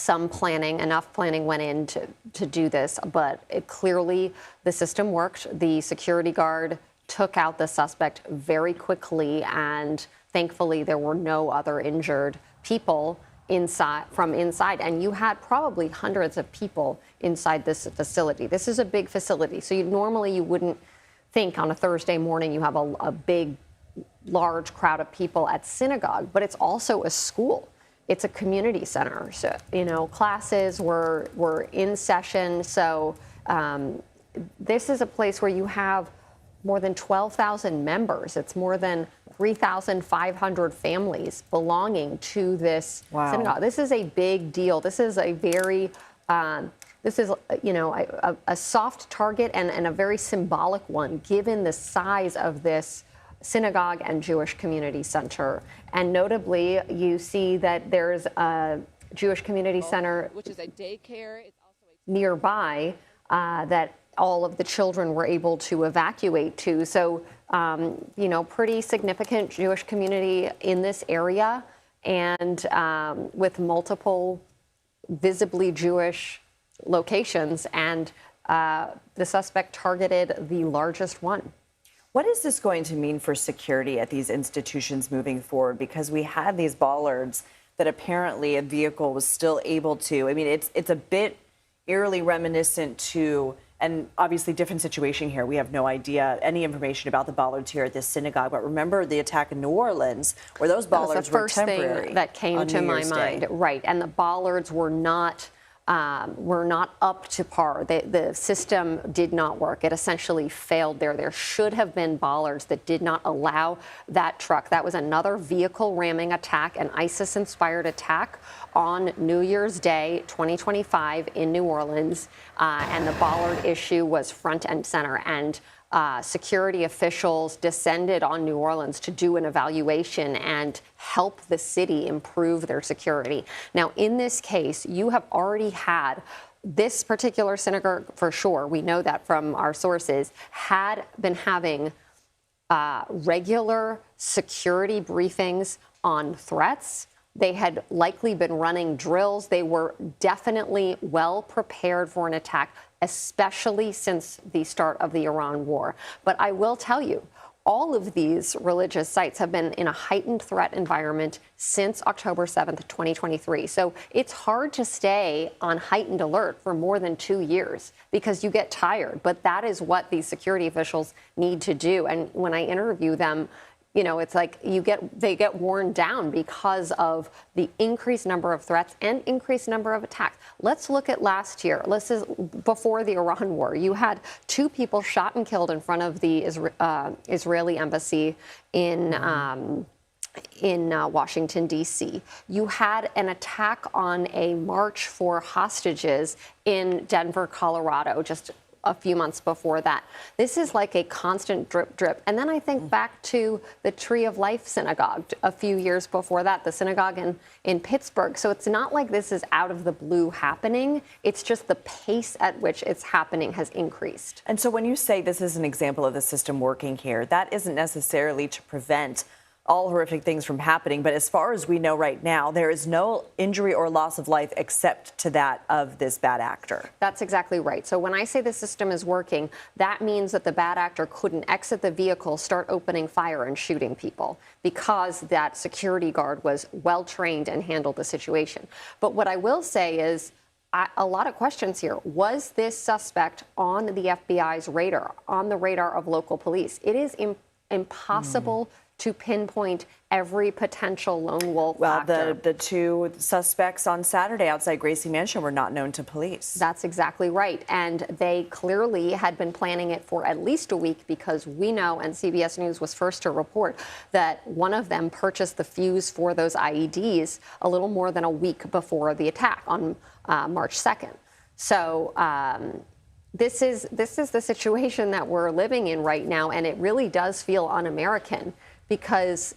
Enough planning went in to do this, but clearly the system worked. The security guard took out the suspect very quickly, and thankfully there were no other injured people from inside. And you had probably hundreds of people inside this facility. This is a big facility, so normally you wouldn't think on a Thursday morning you have a big, large crowd of people at synagogue, but it's also a school. It's a community center. So, classes were in session. So this is a place where you have more than 12,000 members. It's more than 3,500 families belonging to this synagogue. This is a big deal. This is a very, a soft target and a very symbolic one, given the size of this synagogue and Jewish community center. And notably, you see that there's a Jewish community center, which is a daycare. It's also nearby that all of the children were able to evacuate to. So, pretty significant Jewish community in this area, and with multiple visibly Jewish locations. And the suspect targeted the largest one. What is this going to mean for security at these institutions moving forward? Because we had these bollards that apparently a vehicle was still able to. I mean, it's a bit eerily reminiscent to, and obviously different situation here. We have no idea any information about the bollards here at this synagogue. But remember the attack in New Orleans, where those bollards were temporary. That was the first thing that came to my mind. Right, and the bollards were not up to par. The system did not work. It essentially failed there. There should have been bollards that did not allow that truck. That was another vehicle ramming attack, an ISIS-inspired attack on New Year's Day, 2025 in New Orleans. And the bollard issue was front and center. And security officials descended on New Orleans to do an evaluation and help the city improve their security. Now, in this case, you have already had this particular synagogue, for sure, we know that from our sources, had been having regular security briefings on threats. They had likely been running drills. They were definitely well prepared for an attack, especially since the start of the Iran war. But I will tell you, all of these religious sites have been in a heightened threat environment since October 7th, 2023. So it's hard to stay on heightened alert for more than 2 years because you get tired. But that is what these security officials need to do. And when I interview them, it's like they get worn down because of the increased number of threats and increased number of attacks. Let's look at last year. This is before the Iran war. You had 2 people shot and killed in front of the Israeli embassy in Washington, D.C. You had an attack on a march for hostages in Denver, Colorado, just a few months before that. This is like a constant drip, drip. And then I think back to the Tree of Life Synagogue a few years before that, the synagogue in Pittsburgh. So it's not like this is out of the blue happening. It's just the pace at which it's happening has increased. And so when you say this is an example of the system working here, that isn't necessarily to prevent all horrific things from happening. But as far as we know right now, there is no injury or loss of life except to that of this bad actor. That's exactly right. So when I say the system is working, that means that the bad actor couldn't exit the vehicle, start opening fire and shooting people because that security guard was well trained and handled the situation. But what I will say is a lot of questions here. Was this suspect on the FBI's radar, on the radar of local police? It is impossible to pinpoint every potential lone wolf actor. The two suspects on Saturday outside Gracie Mansion were not known to police. That's exactly right. And they clearly had been planning it for at least a week because we know, and CBS News was first to report, that one of them purchased the fuse for those IEDs a little more than a week before the attack on March 2nd. So this is the situation that we're living in right now, and it really does feel un-American because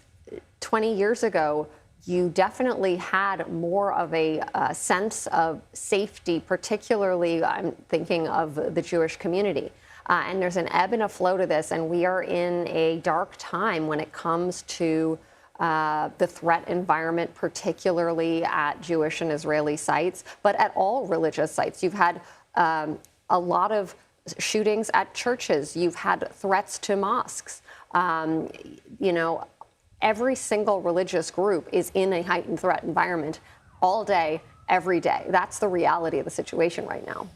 20 years ago, you definitely had more of a sense of safety, particularly I'm thinking of the Jewish community. And there's an ebb and a flow to this, and we are in a dark time when it comes to the threat environment, particularly at Jewish and Israeli sites, but at all religious sites. You've had a lot of shootings at churches. You've had threats to mosques. You know, every single religious group is in a heightened threat environment all day, every day. That's the reality of the situation right now.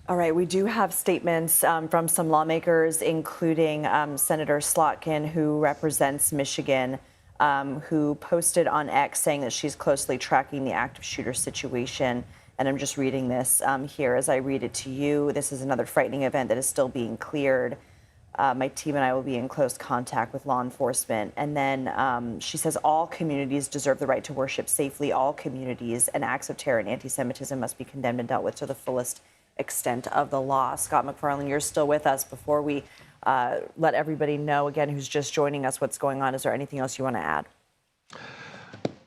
All right, we do have statements from some lawmakers, including Senator Slotkin, who represents Michigan, who posted on X saying that she's closely tracking the active shooter situation. And I'm just reading this here as I read it to you. This is another frightening event that is still being cleared. My team and I will be in close contact with law enforcement. And then she says all communities deserve the right to worship safely. All communities and acts of terror and anti-Semitism must be condemned and dealt with to the fullest extent of the law. Scott McFarland, you're still with us. Before we let everybody know again who's just joining us what's going on, is there anything else you want to add?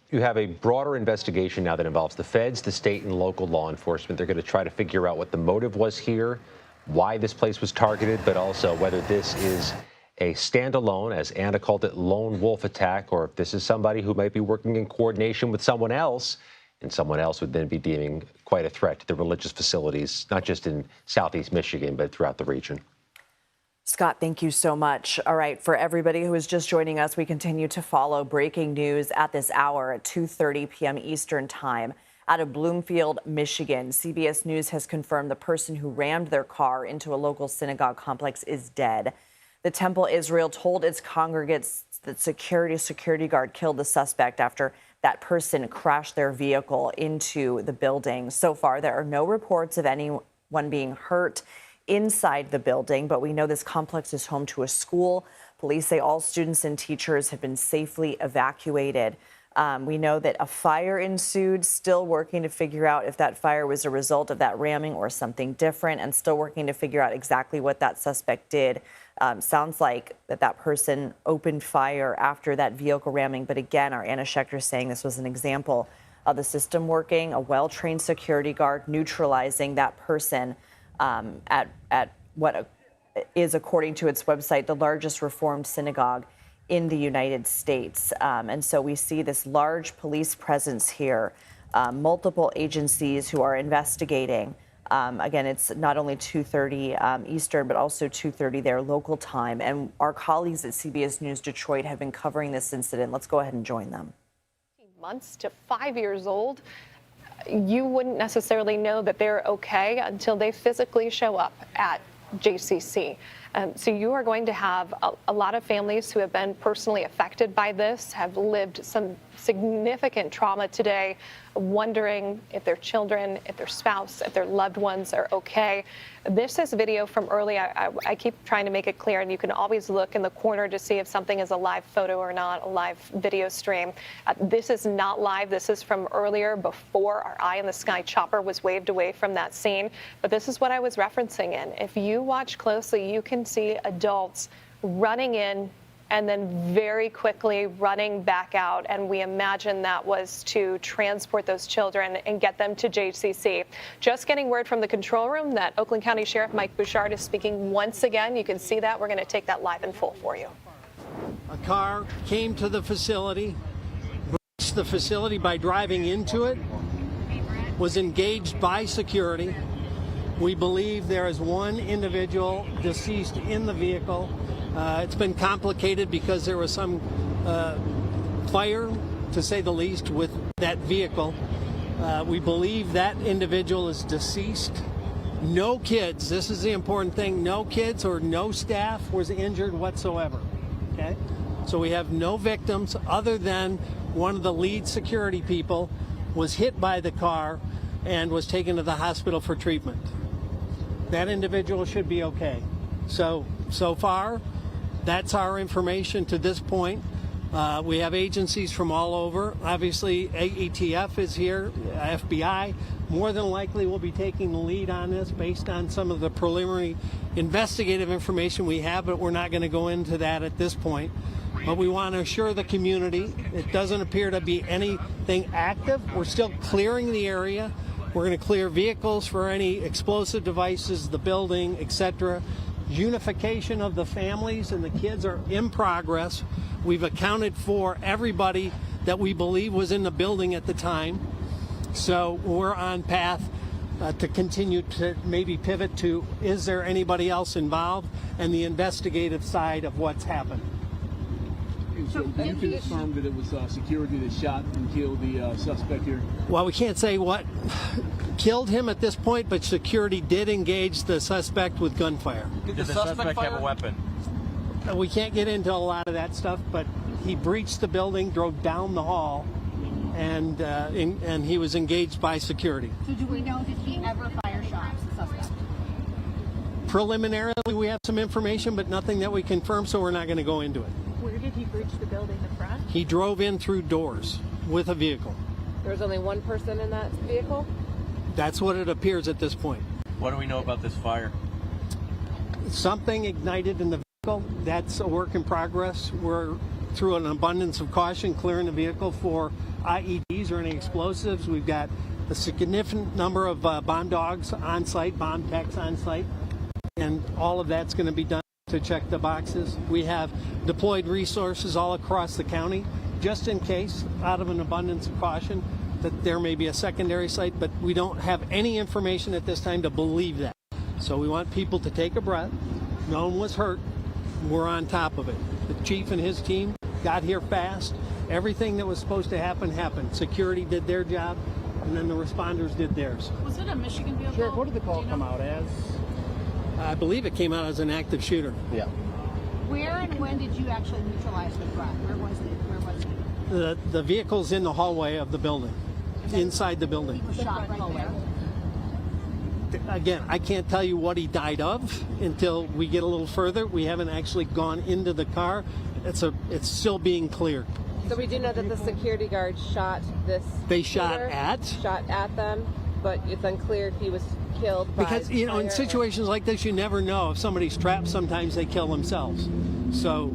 You have a broader investigation now that involves the feds, the state, and local law enforcement. They're going to try to figure out what the motive was here, why this place was targeted, but also whether this is a standalone, as Anna called it, lone wolf attack, or if this is somebody who might be working in coordination with someone else, and someone else would then be deeming quite a threat to the religious facilities, not just in Southeast Michigan, but throughout the region. Scott, thank you so much. All right, for everybody who is just joining us, we continue to follow breaking news at this hour at 2:30 p.m. Eastern Time. Out of Bloomfield, Michigan, CBS News has confirmed the person who rammed their car into a local synagogue complex is dead. The Temple Israel told its congregates that security guard killed the suspect after that person crashed their vehicle into the building. So far, there are no reports of anyone being hurt inside the building, but we know this complex is home to a school. Police say all students and teachers have been safely evacuated. We know that a fire ensued, still working to figure out if that fire was a result of that ramming or something different, and still working to figure out exactly what that suspect did. Sounds like that person opened fire after that vehicle ramming. But again, our Anna Schechter saying this was an example of the system working, a well-trained security guard neutralizing that person at what is, according to its website, the largest Reformed synagogue in the United States. And so we see this large police presence here, multiple agencies who are investigating. Again, it's not only 2:30 Eastern, but also 2:30 their local time. And our colleagues at CBS News Detroit have been covering this incident. Let's go ahead and join them. Months to 5 years old. You wouldn't necessarily know that they're okay until they physically show up at JCC. So you are going to have a lot of families who have been personally affected by this, have lived some significant trauma today, wondering if their children, if their spouse, if their loved ones are okay. This is video from early. I keep trying to make it clear, and you can always look in the corner to see if something is a live photo or not, a live video stream. This is not live. This is from earlier, before our Eye in the Sky chopper was waved away from that scene. But this is what I was referencing in. If you watch closely, you can see adults running in and then very quickly running back out. And we imagine that was to transport those children and get them to JCC. Just getting word from the control room that Oakland County Sheriff Mike Bouchard is speaking once again. You can see that. We're going to take that live in full for you. A car came to the facility, breached the facility by driving into it, was engaged by security. We believe there is one individual deceased in the vehicle. It's been complicated because there was some fire, to say the least, with that vehicle. We believe that individual is deceased. No kids, this is the important thing, no kids or no staff was injured whatsoever. Okay? So we have no victims other than one of the lead security people was hit by the car and was taken to the hospital for treatment. That individual should be okay. So far, that's our information to this point. We have agencies from all over. Obviously, AETF is here, FBI. More than likely will be taking the lead on this based on some of the preliminary investigative information we have, but we're not going to go into that at this point. But we want to assure the community it doesn't appear to be anything active. We're still clearing the area. We're going to clear vehicles for any explosive devices, the building, etc. Unification of the families and the kids are in progress. We've accounted for everybody that we believe was in the building at the time. So we're on path to continue to maybe pivot to, is there anybody else involved, and the investigative side of what's happened. So you confirmed that it was security that shot and killed the suspect here? Well, we can't say what killed him at this point, but security did engage the suspect with gunfire. Did the suspect have a weapon? We can't get into a lot of that stuff, but he breached the building, drove down the hall, and he was engaged by security. So do we know, did he ever fire shots, the suspect? Preliminarily, we have some information, but nothing that we confirm, so we're not going to go into it. Where did he breach the building? The front? He drove in through doors with a vehicle. There was only one person in that vehicle? That's what it appears at this point. What do we know about this fire? Something ignited in the vehicle. That's a work in progress. We're, through an abundance of caution, clearing the vehicle for IEDs or any explosives. We've got a significant number of bomb dogs on site, bomb techs on site, and all of that's going to be done to check the boxes. We have deployed resources all across the county, just in case, out of an abundance of caution, that there may be a secondary site, but we don't have any information at this time to believe that. So we want people to take a breath. No one was hurt. We're on top of it. The chief and his team got here fast. Everything that was supposed to happen happened. Security did their job, and then the responders did theirs. Was it a Michigan vehicle? Sheriff, what did the call come out as? I believe it came out as an active shooter. Yeah. Where and when did you actually neutralize the threat? Where was it? The vehicle's in the hallway of the building, inside the building. He was shot right there. Again, I can't tell you what he died of until we get a little further. We haven't actually gone into the car. It's still being cleared. So we do know that the security guard shot this They shooter, shot at them, but it's unclear if he was killed by because in situations like this, you never know. If somebody's trapped, sometimes they kill themselves. So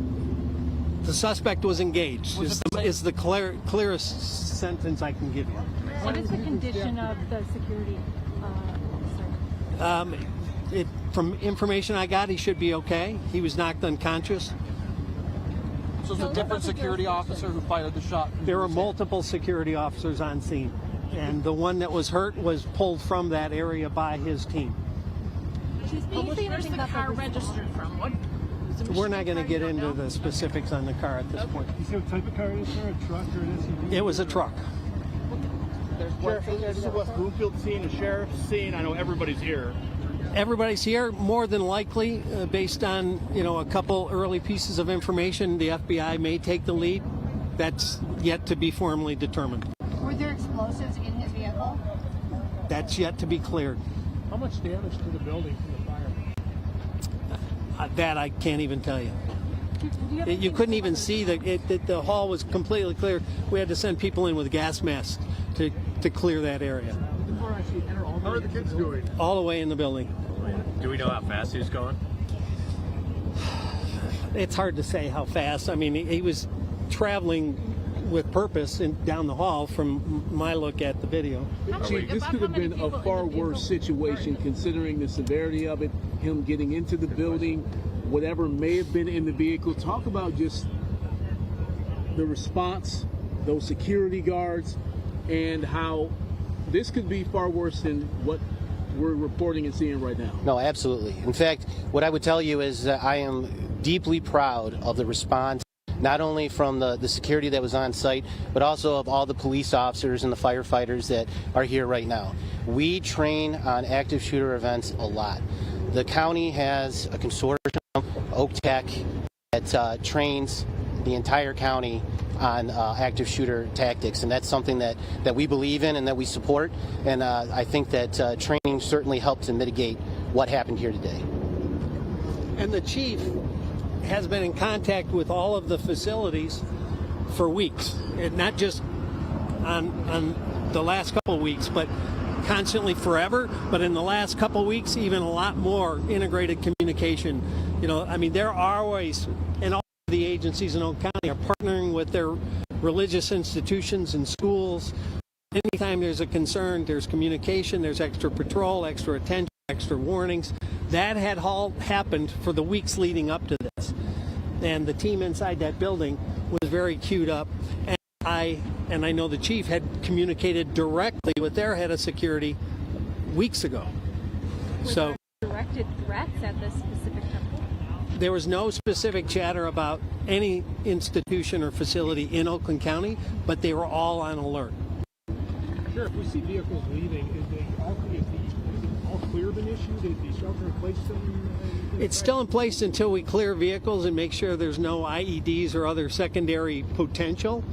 the suspect was engaged. Is the clearest sentence I can give you. What is the condition of the security officer? From information I got, he should be okay. He was knocked unconscious. So it's a different security officer who fired the shot? There were multiple security officers on scene, and the one that was hurt was pulled from that area by his team. Where's the car registered from? What? We're not going to get into the specifics on the car at this point. You see what type of car it is, sir? A truck or an SUV? It was a truck. Sheriff, this is a West Bloomfield scene, a sheriff's scene. I know everybody's here. Everybody's here, more than likely, based on a couple early pieces of information. The FBI may take the lead. That's yet to be formally determined. Were there explosives in his vehicle? That's yet to be cleared. How much damage to the building from the fire? That I can't even tell you. You couldn't even see the hall was completely clear. We had to send people in with gas masks to clear that area. How are the kids doing? All the way in the building. Do we know how fast he was going? It's hard to say how fast. I mean, he was traveling with purpose down the hall from my look at the video. Chief, this could have been a far worse situation considering the severity of it, him getting into the building, whatever may have been in the vehicle. Talk about just the response, those security guards, and how this could be far worse than what we're reporting and seeing right now. No, absolutely. In fact, what I would tell you is that I am deeply proud of the response, not only from the security that was on site, but also of all the police officers and the firefighters that are here right now. We train on active shooter events a lot. The county has a consortium, Oak Tech, that trains the entire county on active shooter tactics, and that's something that we believe in and that we support, and I think that training certainly helped to mitigate what happened here today. And the chief has been in contact with all of the facilities for weeks, and not just on the last couple of weeks, but constantly forever. But in the last couple of weeks, even a lot more integrated communication. You know, I mean, there are always, and all the agencies in Oakland County are partnering with their religious institutions and schools. Anytime there's a concern, there's communication, there's extra patrol, extra attention, extra warnings. That had all happened for the weeks leading up to this. And the team inside that building was very queued up. And I know the chief had communicated directly with their head of security weeks ago. So Directed threats at this specific temple? There was no specific chatter about any institution or facility in Oakland County, but they were all on alert. Sure, if we see vehicles leaving, is it all clear of an issue? Did the shelter in place It's still in place until we clear vehicles and make sure there's no IEDs or other secondary potential.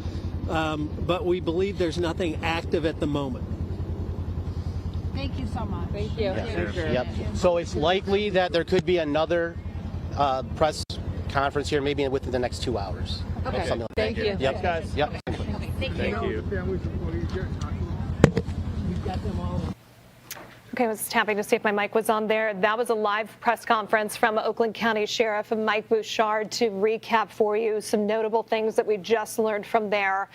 But we believe there's nothing active at the moment. Thank you so much. Thank you. Yep. So it's likely that there could be another press conference here, maybe within the next 2 hours. Okay. Something like Thank that. you. Yep. guys. Yep. Thank you. We've got them all. Okay, I was tapping to see if my mic was on there. That was a live press conference from Oakland County Sheriff Mike Bouchard to recap for you some notable things that we just learned from there.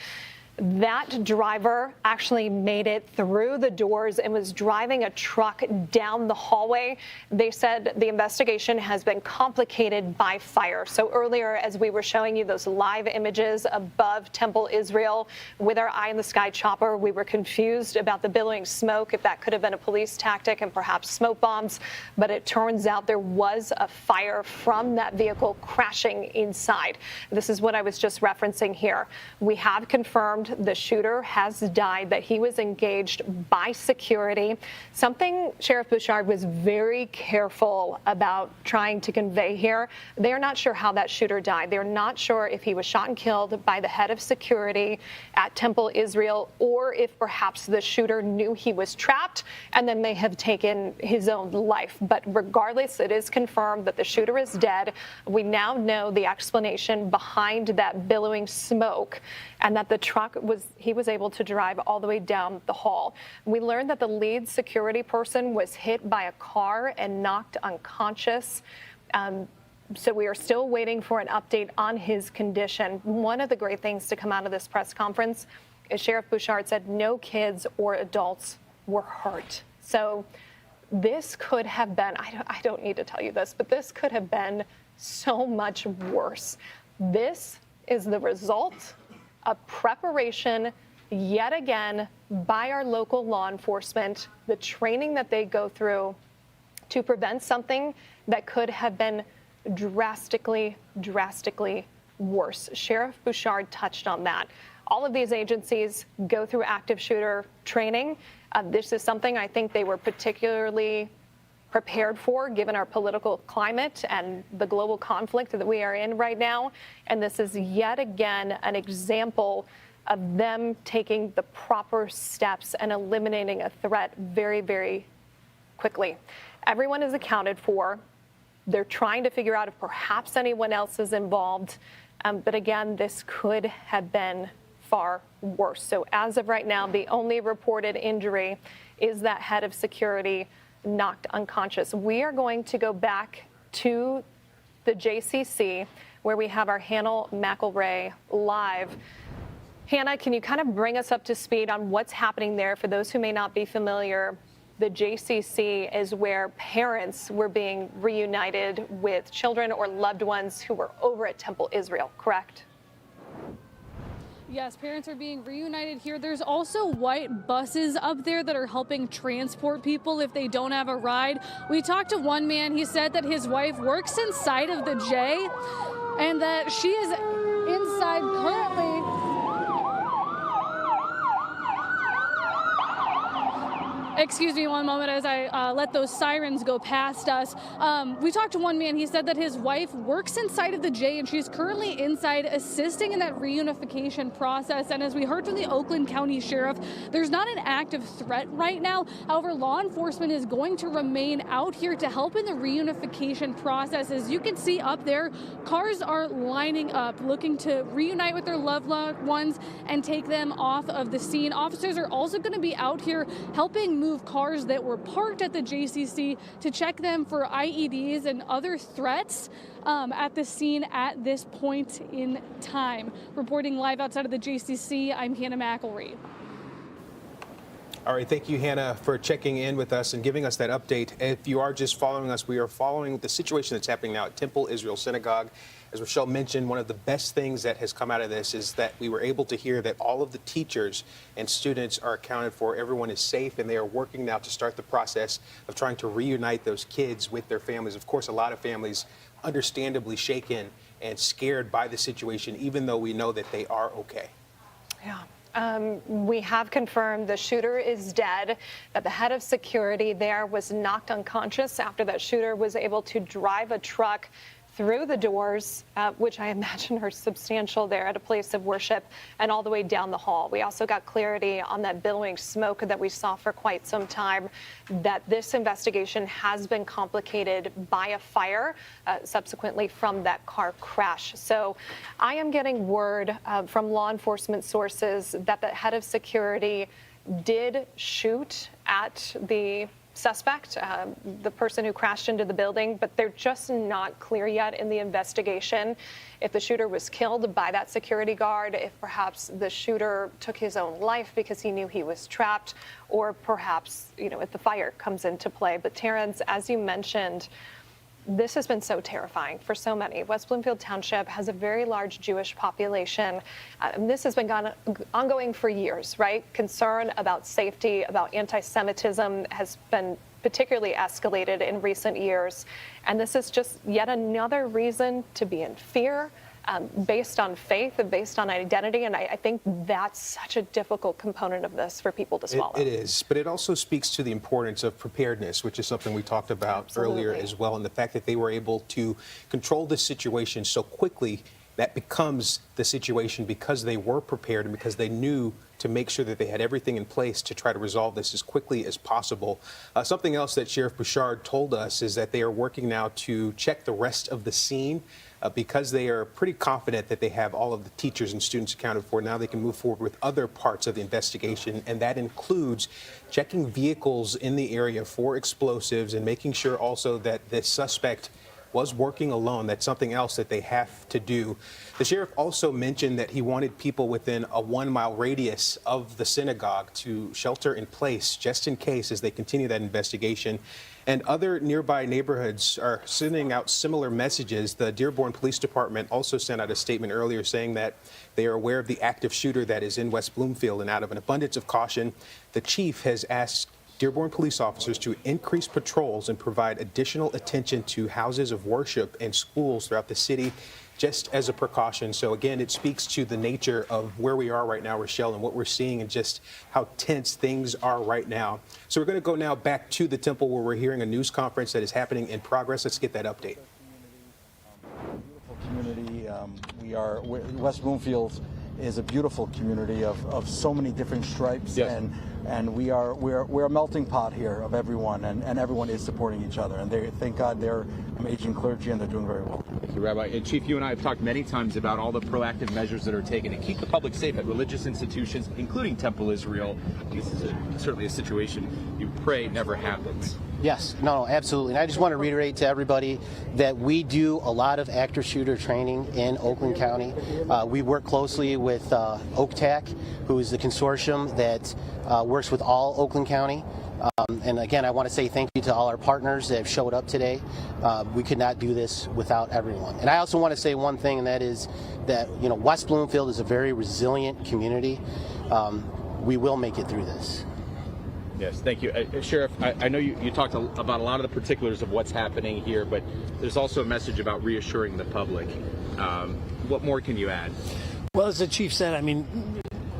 That driver actually made it through the doors and was driving a truck down the hallway. They said the investigation has been complicated by fire. So earlier, as we were showing you those live images above Temple Israel with our eye in the sky chopper, we were confused about the billowing smoke, if that could have been a police tactic and perhaps smoke bombs. But it turns out there was a fire from that vehicle crashing inside. This is what I was just referencing here. We have confirmed the shooter has died, that he was engaged by security. Something Sheriff Bouchard was very careful about trying to convey here. They're not sure how that shooter died. They're not sure if he was shot and killed by the head of security at Temple Israel, or if perhaps the shooter knew he was trapped and then may have taken his own life. But regardless, it is confirmed that the shooter is dead. We now know the explanation behind that billowing smoke, and that the truck he was able to drive all the way down the hall. We learned that the lead security person was hit by a car and knocked unconscious. So we are still waiting for an update on his condition. One of the great things to come out of this press conference is Sheriff Bouchard said no kids or adults were hurt. So this could have been, I don't need to tell you this, but this could have been so much worse. This is the result of preparation yet again by our local law enforcement, the training that they go through to prevent something that could have been drastically worse. Sheriff Bouchard touched on that. All of these agencies go through active shooter training. This is something I think they were particularly prepared for, given our political climate and the global conflict that we are in right now. And this is yet again an example of them taking the proper steps and eliminating a threat very, very quickly. Everyone is accounted for. They're trying to figure out if perhaps anyone else is involved. But again, this could have been far worse. So as of right now, the only reported injury is that head of security knocked unconscious. We are going to go back to the JCC where we have our Hannah McElray live. Hannah, can you kind of bring us up to speed on what's happening there? For those who may not be familiar, the JCC is where parents were being reunited with children or loved ones who were over at Temple Israel, correct? Yes, parents are being reunited here. There's also white buses up there that are helping transport people if they don't have a ride. We talked to one man. He said that his wife works inside of the J and that she is inside currently. Excuse me one moment as I let those sirens go past us. We talked to one man. He said that his wife works inside of the J and she's currently inside assisting in that reunification process. And as we heard from the Oakland County Sheriff, there's not an active threat right now. However, law enforcement is going to remain out here to help in the reunification process. As you can see up there, cars are lining up looking to reunite with their loved ones and take them off of the scene. Officers are also going to be out here helping move cars that were parked at the JCC to check them for IEDs and other threats at the scene at this point in time. Reporting live outside of the JCC, I'm Hannah McElree. All right, thank you, Hannah, for checking in with us and giving us that update. If you are just following us, we are following the situation that's happening now at Temple Israel Synagogue. As Rochelle mentioned, one of the best things that has come out of this is that we were able to hear that all of the teachers and students are accounted for. Everyone is safe, and they are working now to start the process of trying to reunite those kids with their families. Of course, a lot of families understandably shaken and scared by the situation, even though we know that they are okay. Yeah. We have confirmed the shooter is dead, that the head of security there was knocked unconscious after that shooter was able to drive a truck through the doors, which I imagine are substantial there at a place of worship, and all the way down the hall. We also got clarity on that billowing smoke that we saw for quite some time, that this investigation has been complicated by a fire subsequently from that car crash. So I am getting word from law enforcement sources that the head of security did shoot at the suspect, the person who crashed into the building, but they're just not clear yet in the investigation if the shooter was killed by that security guard, if perhaps the shooter took his own life because he knew he was trapped, or perhaps, if the fire comes into play. But Terrence, as you mentioned, this has been so terrifying for so many. West Bloomfield Township has a very large Jewish population. And this has been ongoing for years, right? Concern about safety, about anti-Semitism has been particularly escalated in recent years. And this is just yet another reason to be in fear, based on faith and based on identity. And I think that's such a difficult component of this for people to swallow. It is, but it also speaks to the importance of preparedness, which is something we talked about earlier as well, and the fact that they were able to control this situation so quickly. That becomes the situation because they were prepared and because they knew to make sure that they had everything in place to try to resolve this as quickly as possible. Something else that Sheriff Bouchard told us is that they are working now to check the rest of the scene because they are pretty confident that they have all of the teachers and students accounted for. Now they can move forward with other parts of the investigation, and that includes checking vehicles in the area for explosives and making sure also that the suspect was working alone. That's something else that they have to do. The sheriff also mentioned that he wanted people within a 1-mile radius of the synagogue to shelter in place just in case as they continue that investigation. And other nearby neighborhoods are sending out similar messages. The Dearborn Police Department also sent out a statement earlier saying that they are aware of the active shooter that is in West Bloomfield, and out of an abundance of caution, the chief has asked Dearborn police officers to increase patrols and provide additional attention to houses of worship and schools throughout the city, just as a precaution. So again, it speaks to the nature of where we are right now, Rochelle, and what we're seeing and just how tense things are right now. So we're going to go now back to the Temple where we're hearing a news conference that is happening in progress. Let's get that update. Beautiful community. West Bloomfield is a beautiful community of so many different stripes, yes. And we're a melting pot here of everyone, and everyone is supporting each other. And thank God they're aging clergy and they're doing very well. Thank you, Rabbi. And Chief, you and I have talked many times about all the proactive measures that are taken to keep the public safe at religious institutions, including Temple Israel. This is certainly a situation you pray never happens. Yes, no, absolutely. And I just want to reiterate to everybody that we do a lot of active shooter training in Oakland County. We work closely with OCTAC, who is the consortium that works with all Oakland County And again, I want to say thank you to all our partners that have showed up today. We could not do this without everyone. And I also want to say one thing, and that is that, you know, West Bloomfield is a very resilient community. We will make it through this. Yes, thank you. Sheriff, I know you talked about a lot of the particulars of what's happening here, but there's also a message about reassuring the public. What more can you add? Well, as the chief said, I mean,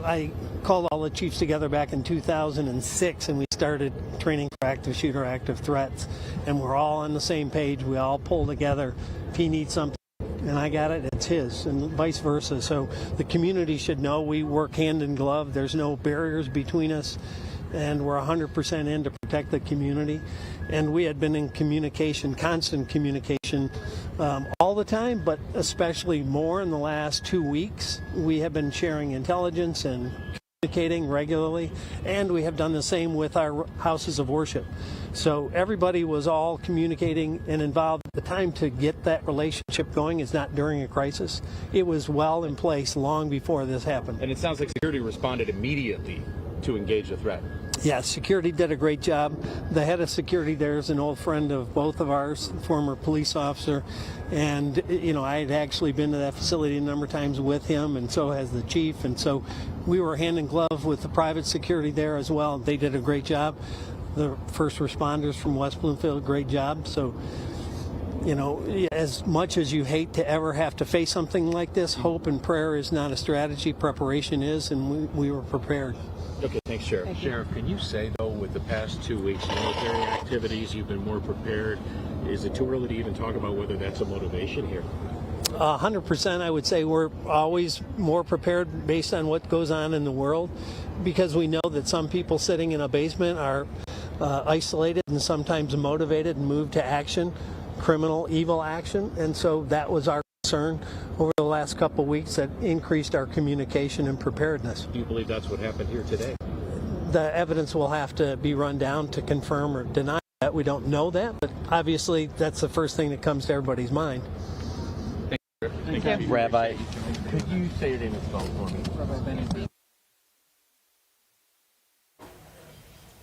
I called all the chiefs together back in 2006, and we started training for active shooter, active threats, and we're all on the same page. We all pull together. If he needs something and I got it, it's his, and vice versa. So the community should know we work hand in glove. There's no barriers between us, and we're 100% in to protect the community. And we had been in communication, constant communication, all the time, but especially more in the last 2 weeks. We have been sharing intelligence and communicating regularly, and we have done the same with our houses of worship. So everybody was all communicating and involved. The time to get that relationship going is not during a crisis. It was well in place long before this happened. And it sounds like security responded immediately to engage the threat. Yeah, security did a great job. The head of security there is an old friend of both of ours, former police officer. And, you know, I had actually been to that facility a number of times with him, and so has the chief. And so we were hand in glove with the private security there as well. They did a great job. The first responders from West Bloomfield, great job. So, you know, as much as you hate to ever have to face something like this, hope and prayer is not a strategy. Preparation is, and we were prepared. Okay, thanks, Sheriff. Thank you. Sheriff, can you say, though, with the past 2 weeks military activities, you've been more prepared? Is it too early to even talk about whether that's a motivation here? 100%, I would say we're always more prepared based on what goes on in the world, because we know that some people sitting in a basement are isolated and sometimes motivated and moved to action, criminal, evil action. And so that was our concern over the last couple of weeks, that increased our communication and preparedness. Do you believe that's what happened here today? The evidence will have to be run down to confirm or deny that. We don't know that, but obviously that's the first thing that comes to everybody's mind. Thank you. Rabbi, could you say your name and spell it for me? Rabbi Bennett.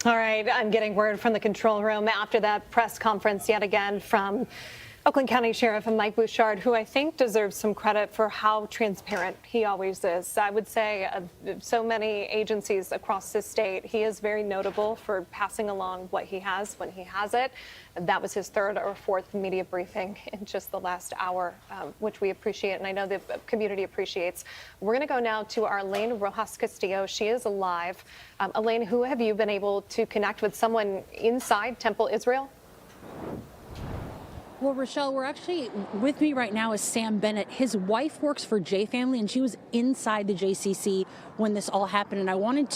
All right, I'm getting word from the control room after that press conference yet again from Oakland County Sheriff Mike Bouchard, who I think deserves some credit for how transparent he always is. I would say of so many agencies across the state, he is very notable for passing along what he has when he has it. That was his third or fourth media briefing in just the last hour, which we appreciate, and I know the community appreciates. We're going to go now to our Elaine Rojas Castillo. She is alive. Elaine, who have you been able to connect with? Someone inside Temple Israel? Well, Rochelle, we're actually, with me right now is Sam Bennett. His wife works for J Family, and she was inside the JCC when this all happened. And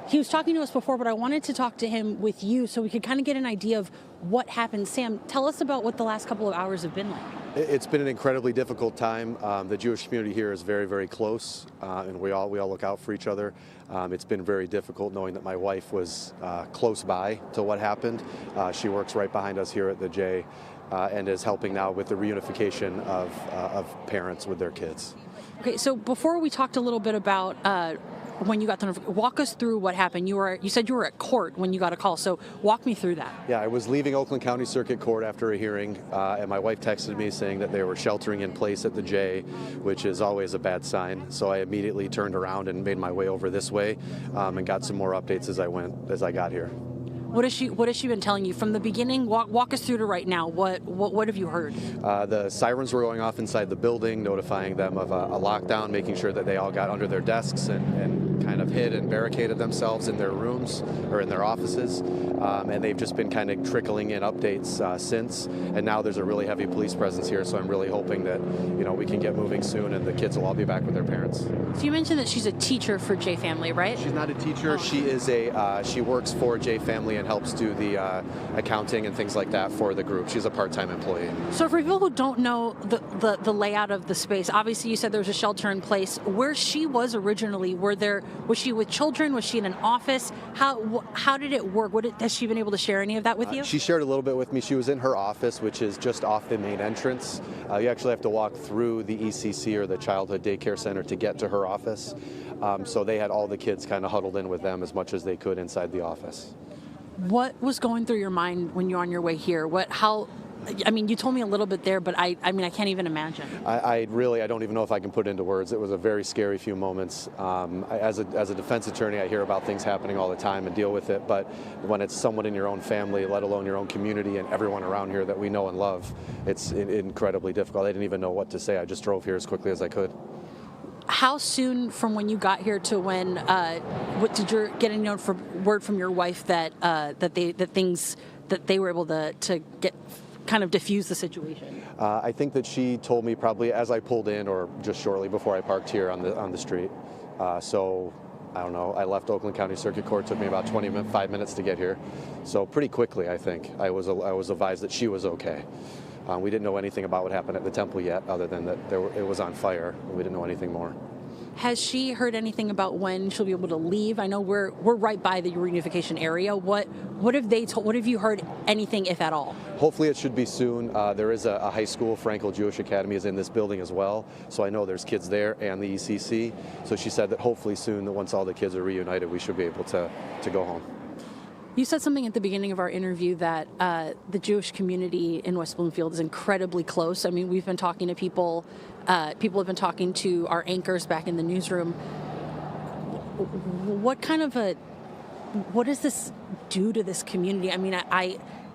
he was talking to us before, but I wanted to talk to him with you so we could kind of get an idea of what happened. Sam, tell us about what the last couple of hours have been like. It's been an incredibly difficult time. The Jewish community here is very, very close, and we all look out for each other. It's been very difficult knowing that my wife was close by to what happened. She works right behind us here at the J. And is helping now with the reunification of parents with their kids. Okay, so before we talked a little bit about when you got the walk us through what happened. You said you were at court when you got a call, so walk me through that. Yeah, I was leaving Oakland County Circuit Court after a hearing, and my wife texted me saying that they were sheltering in place at the J, which is always a bad sign. So I immediately turned around and made my way over this way, and got some more updates as I got here. What has she been telling you from the beginning? Walk us through to right now. What have you heard? The sirens were going off inside the building, notifying them of a lockdown, making sure that they all got under their desks and kind of hid and barricaded themselves in their rooms or in their offices. And they've just been kind of trickling in updates since. And now there's a really heavy police presence here, so I'm really hoping that we can get moving soon and the kids will all be back with their parents. So you mentioned that she's a teacher for J Family, right? She's not a teacher. She is she works for J Family and helps do the accounting and things like that for the group. She's a part-time employee. So for people who don't know the layout of the space, obviously you said there was a shelter in place. Where she was originally, was she with children? Was she in an office? How did it work? Has she been able to share any of that with you? She shared a little bit with me. She was in her office, which is just off the main entrance. You actually have to walk through the ECC or the Childhood Daycare Center to get to her office. So they had all the kids kind of huddled in with them as much as they could inside the office. What was going through your mind when you're on your way here? I mean, you told me a little bit there, but I can't even imagine. I don't even know if I can put it into words. It was a very scary few moments. As a defense attorney, I hear about things happening all the time and deal with it. But when it's someone in your own family, let alone your own community and everyone around here that we know and love, it's incredibly difficult. I didn't even know what to say. I just drove here as quickly as I could. How soon from when you got here to when what did you get any word from your wife that they were able to get kind of diffuse the situation? I think that she told me probably as I pulled in or just shortly before I parked here on the street. So I don't know. I left Oakland County Circuit Court. It took me about 5 minutes to get here. So pretty quickly, I think I was advised that she was okay. We didn't know anything about what happened at the temple yet, other than that it was on fire. We didn't know anything more. Has she heard anything about when she'll be able to leave? I know we're right by the reunification area. What have they told? What have you heard? Anything, if at all? Hopefully, it should be soon. There is a high school. Frankel Jewish Academy is in this building as well. So I know there's kids there and the ECC. So she said that hopefully soon, that once all the kids are reunited, we should be able to go home. You said something at the beginning of our interview that the Jewish community in West Bloomfield is incredibly close. I mean, we've been talking to people. People have been talking to our anchors back in the newsroom. What does this do to this community? I mean,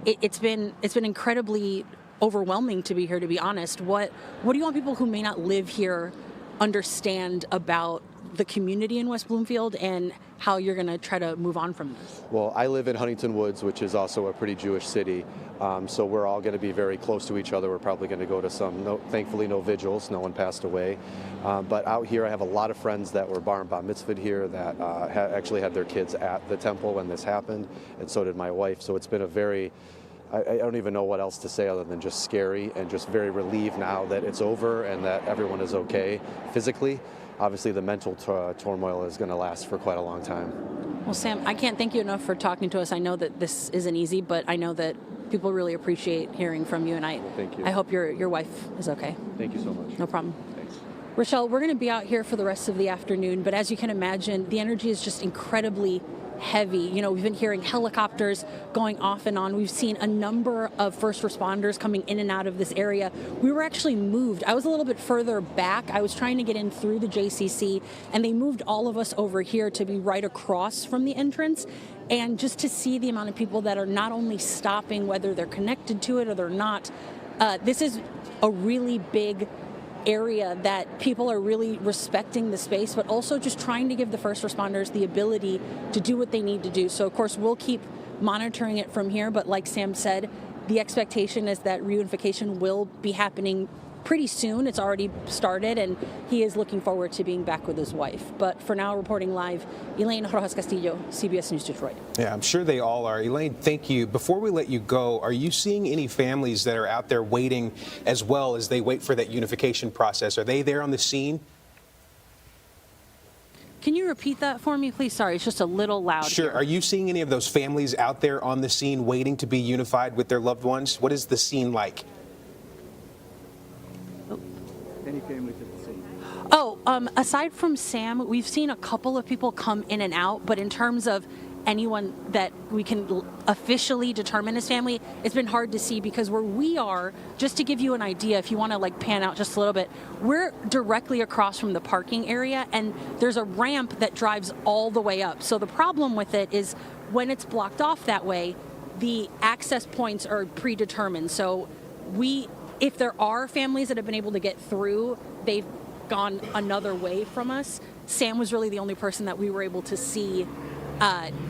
it's been incredibly overwhelming to be here, to be honest. What do you want people who may not live here understand about the community in West Bloomfield and how you're going to try to move on from this? Well, I live in Huntington Woods, which is also a pretty Jewish city. So we're all going to be very close to each other. We're probably going to go to thankfully no vigils. No one passed away. But out here, I have a lot of friends that were bar and bat mitzvahed here that actually had their kids at the temple when this happened. And so did my wife. So it's been I don't even know what else to say other than just scary and just very relieved now that it's over and that everyone is okay physically. Obviously, the mental turmoil is going to last for quite a long time. Well, Sam, I can't thank you enough for talking to us. I know that this isn't easy, but I know that people really appreciate hearing from you, and thank you. I hope your wife is okay. Thank you so much. No problem. Thanks. Rochelle, we're going to be out here for the rest of the afternoon, but as you can imagine, the energy is just incredibly heavy. You know, we've been hearing helicopters going off and on. We've seen a number of first responders coming in and out of this area. We were actually moved. I was a little bit further back. I was trying to get in through the JCC, and they moved all of us over here to be right across from the entrance. And just to see the amount of people that are not only stopping, whether they're connected to it or they're not, this is a really big area that people are really respecting the space, but also just trying to give the first responders the ability to do what they need to do. So, of course, we'll keep monitoring it from here. But like Sam said, the expectation is that reunification will be happening pretty soon. It's already started, and he is looking forward to being back with his wife. But for now, reporting live, Elaine Rojas Castillo, CBS News Detroit. Yeah, I'm sure they all are. Elaine, thank you. Before we let you go, are you seeing any families that are out there waiting as well as they wait for that unification process? Are they there on the scene? Can you repeat that for me, please? Sorry, it's just a little loud. Sure. Here. Are you seeing any of those families out there on the scene waiting to be unified with their loved ones? What is the scene like? Any families at the scene? Aside from Sam, we've seen a couple of people come in and out, but in terms of anyone that we can officially determine as family, it's been hard to see because where we are, just to give you an idea, if you want to pan out just a little bit, we're directly across from the parking area, and there's a ramp that drives all the way up. So the problem with it is when it's blocked off that way, the access points are predetermined. So if there are families that have been able to get through, they've gone another way from us. Sam was really the only person that we were able to see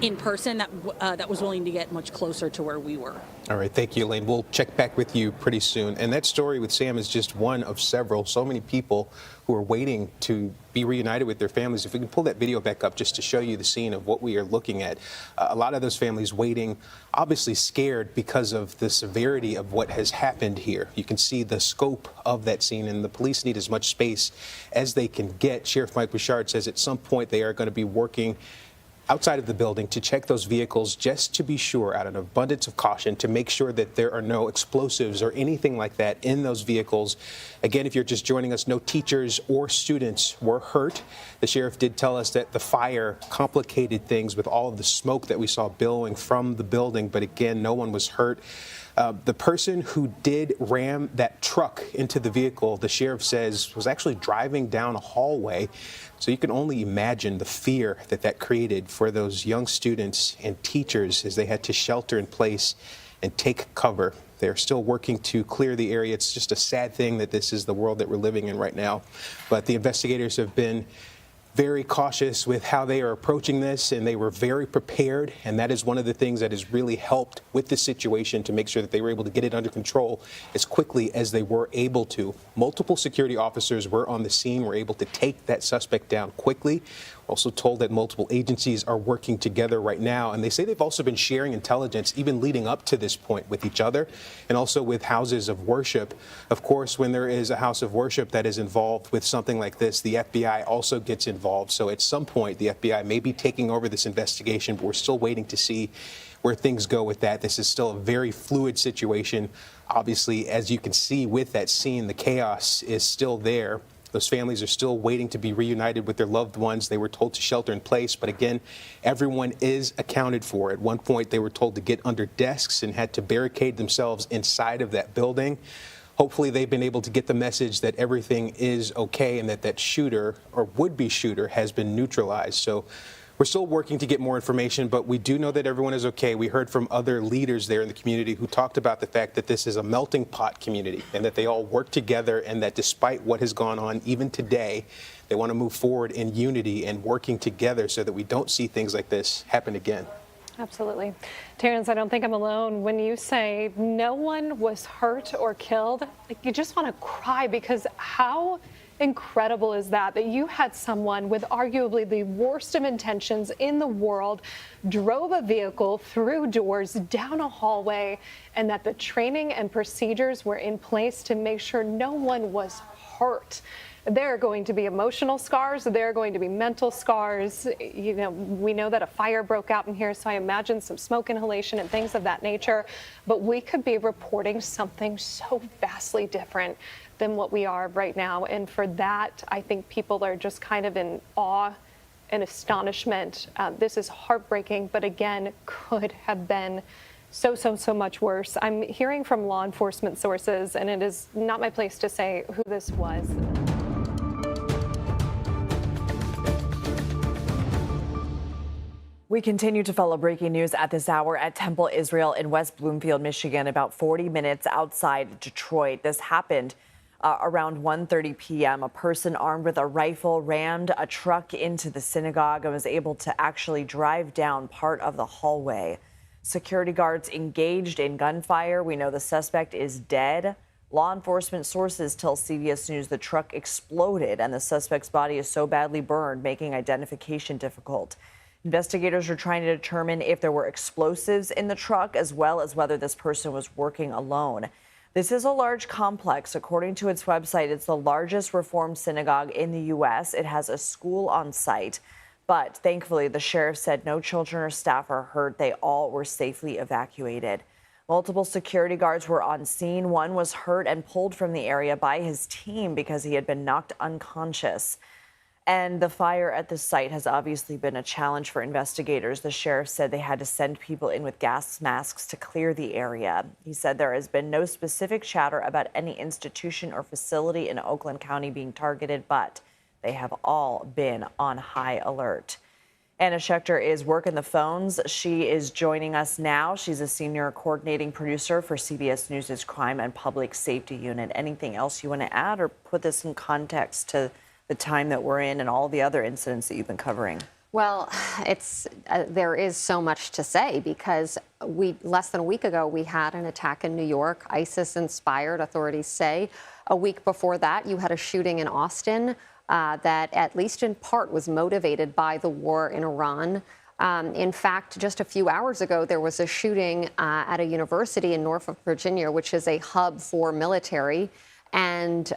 in person that was willing to get much closer to where we were. All right, thank you, Elaine. We'll check back with you pretty soon. And that story with Sam is just one of several. So many people who are waiting to be reunited with their families. If we can pull that video back up just to show you the scene of what we are looking at. A lot of those families waiting, obviously scared because of the severity of what has happened here. You can see the scope of that scene, and the police need as much space as they can get. Sheriff Mike Bouchard says at some point they are going to be working outside of the building to check those vehicles just to be sure, out of an abundance of caution, to make sure that there are no explosives or anything like that in those vehicles. Again, if you're just joining us, no teachers or students were hurt. The sheriff did tell us that the fire complicated things with all of the smoke that we saw billowing from the building, but again, no one was hurt. The person who did ram that truck into the vehicle, the sheriff says, was actually driving down a hallway. So you can only imagine the fear that that created for those young students and teachers as they had to shelter in place and take cover. They're still working to clear the area. It's just a sad thing that this is the world that we're living in right now. But the investigators have been very cautious with how they are approaching this, and they were very prepared, and that is one of the things that has really helped with this situation to make sure that they were able to get it under control as quickly as they were able to. Multiple security officers were on the scene, were able to take that suspect down quickly. Also told that multiple agencies are working together right now, and they say they've also been sharing intelligence even leading up to this point with each other and also with houses of worship. Of course, when there is a house of worship that is involved with something like this, the FBI also gets involved. So at some point, the FBI may be taking over this investigation, but we're still waiting to see where things go with that. This is still a very fluid situation. Obviously, as you can see with that scene, the chaos is still there. Those families are still waiting to be reunited with their loved ones. They were told to shelter in place, but again, everyone is accounted for. At one point, they were told to get under desks and had to barricade themselves inside of that building. Hopefully, they've been able to get the message that everything is okay and that that shooter or would-be shooter has been neutralized. So we're still working to get more information, but we do know that everyone is okay. We heard from other leaders there in the community who talked about the fact that this is a melting pot community and that they all work together, and that despite what has gone on even today, they want to move forward in unity and working together so that we don't see things like this happen again. Absolutely. Terrence, I don't think I'm alone when you say no one was hurt or killed. Like, you just want to cry, because how incredible is that you had someone with arguably the worst of intentions in the world drove a vehicle through doors down a hallway, and that the training and procedures were in place to make sure no one was hurt. There are going to be emotional scars. There are going to be mental scars. You know, we know that a fire broke out in here, so I imagine some smoke inhalation and things of that nature. But we could be reporting something so vastly different than what we are right now. And for that, I think people are just kind of in awe and astonishment. This is heartbreaking, but again, could have been so much worse. I'm hearing from law enforcement sources, and it is not my place to say who this was. We continue to follow breaking news at this hour at Temple Israel in West Bloomfield, Michigan, about 40 minutes outside Detroit. This happened around 1:30 p.m. A person armed with a rifle rammed a truck into the synagogue and was able to actually drive down part of the hallway. Security guards engaged in gunfire. We know the suspect is dead. Law enforcement sources tell CBS News the truck exploded and the suspect's body is so badly burned, making identification difficult. Investigators are trying to determine if there were explosives in the truck, as well as whether this person was working alone. This is a large complex. According to its website, it's the largest Reform synagogue in the U.S. It has a school on site. But thankfully, the sheriff said no children or staff are hurt. They all were safely evacuated. Multiple security guards were on scene. One was hurt and pulled from the area by his team because he had been knocked unconscious. And the fire at the site has obviously been a challenge for investigators. The sheriff said they had to send people in with gas masks to clear the area. He said there has been no specific chatter about any institution or facility in Oakland County being targeted, but they have all been on high alert. Anna Schechter is working the phones. She is joining us now. She's a senior coordinating producer for CBS News' Crime and Public Safety Unit. Anything else you want to add or put this in context to the time that we're in and all the other incidents that you've been covering? Well, there is so much to say, because less than a week ago, we had an attack in New York, ISIS-inspired, authorities say. A week before that, you had a shooting in Austin that, at least in part, was motivated by the war in Iran. In fact, just a few hours ago, there was a shooting at a university in Norfolk, Virginia, which is a hub for military. And,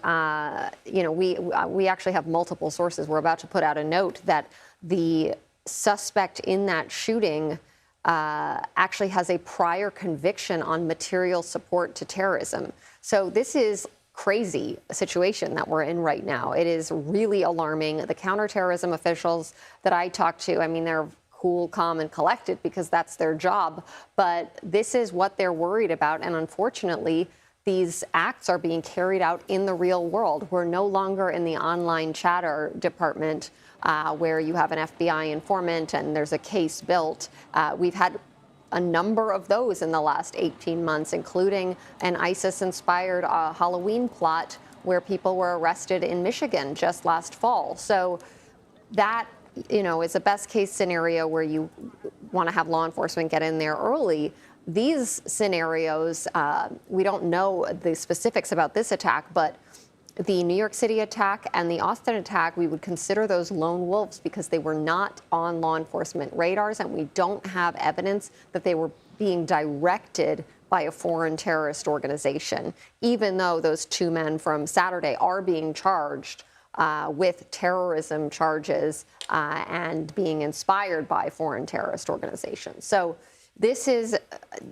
you know, we actually have multiple sources. We're about to put out a note that the suspect in that shooting actually has a prior conviction on material support to terrorism. So this is crazy situation that we're in right now. It is really alarming. The counterterrorism officials that I talked to, I mean, they're cool, calm, and collected because that's their job. But this is what they're worried about. And unfortunately, these acts are being carried out in the real world. We're no longer in the online chatter department where you have an FBI informant and there's a case built. We've had a number of those in the last 18 months, including an ISIS-inspired Halloween plot where people were arrested in Michigan just last fall. So that, is a best-case scenario where you want to have law enforcement get in there early. These scenarios, we don't know the specifics about this attack, but the New York City attack and the Austin attack, we would consider those lone wolves because they were not on law enforcement radars, and we don't have evidence that they were being directed by a foreign terrorist organization, even though those two men from Saturday are being charged with terrorism charges and being inspired by foreign terrorist organizations. So this is,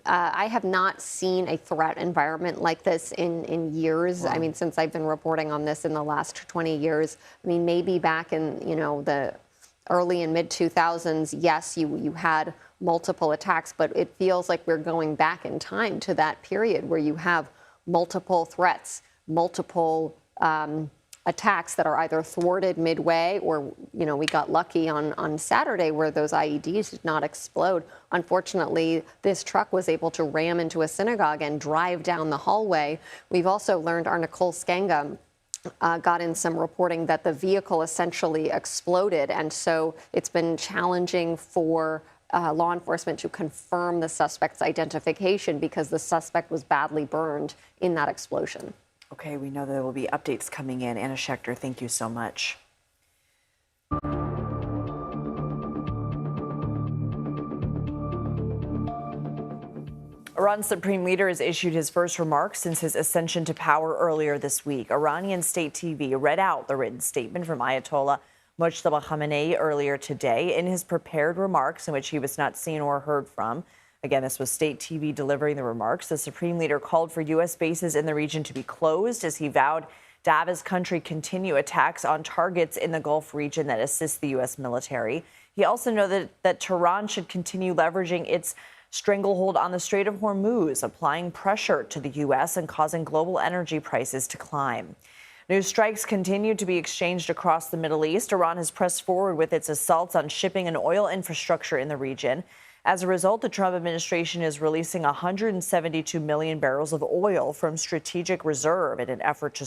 I have not seen a threat environment like this in years. Wow. I mean, since I've been reporting on this in the last 20 years. I mean, maybe back in, the early and mid 2000s, yes, you had multiple attacks, but it feels like we're going back in time to that period where you have multiple threats, multiple attacks that are either thwarted midway or, we got lucky on Saturday where those IEDs did not explode. Unfortunately, this truck was able to ram into a synagogue and drive down the hallway. We've also learned our Nicole Skenga got in some reporting that the vehicle essentially exploded. And so it's been challenging for law enforcement to confirm the suspect's identification because the suspect was badly burned in that explosion. Okay, we know there will be updates coming in. Anna Schechter, thank you so much. Iran's supreme leader has issued his first remarks since his ascension to power earlier this week. Iranian state TV read out the written statement from Ayatollah Mojtaba Khamenei earlier today in his prepared remarks, in which he was not seen or heard from. Again, this was state TV delivering the remarks. The supreme leader called for U.S. bases in the region to be closed as he vowed to have his country continue attacks on targets in the Gulf region that assist the U.S. military. He also noted that Tehran should continue leveraging its stranglehold on the Strait of Hormuz, applying pressure to the U.S. and causing global energy prices to climb. New strikes continue to be exchanged across the Middle East. Iran has pressed forward with its assaults on shipping and oil infrastructure in the region. As a result, the Trump administration is releasing 172 million barrels of oil from strategic reserve in an effort to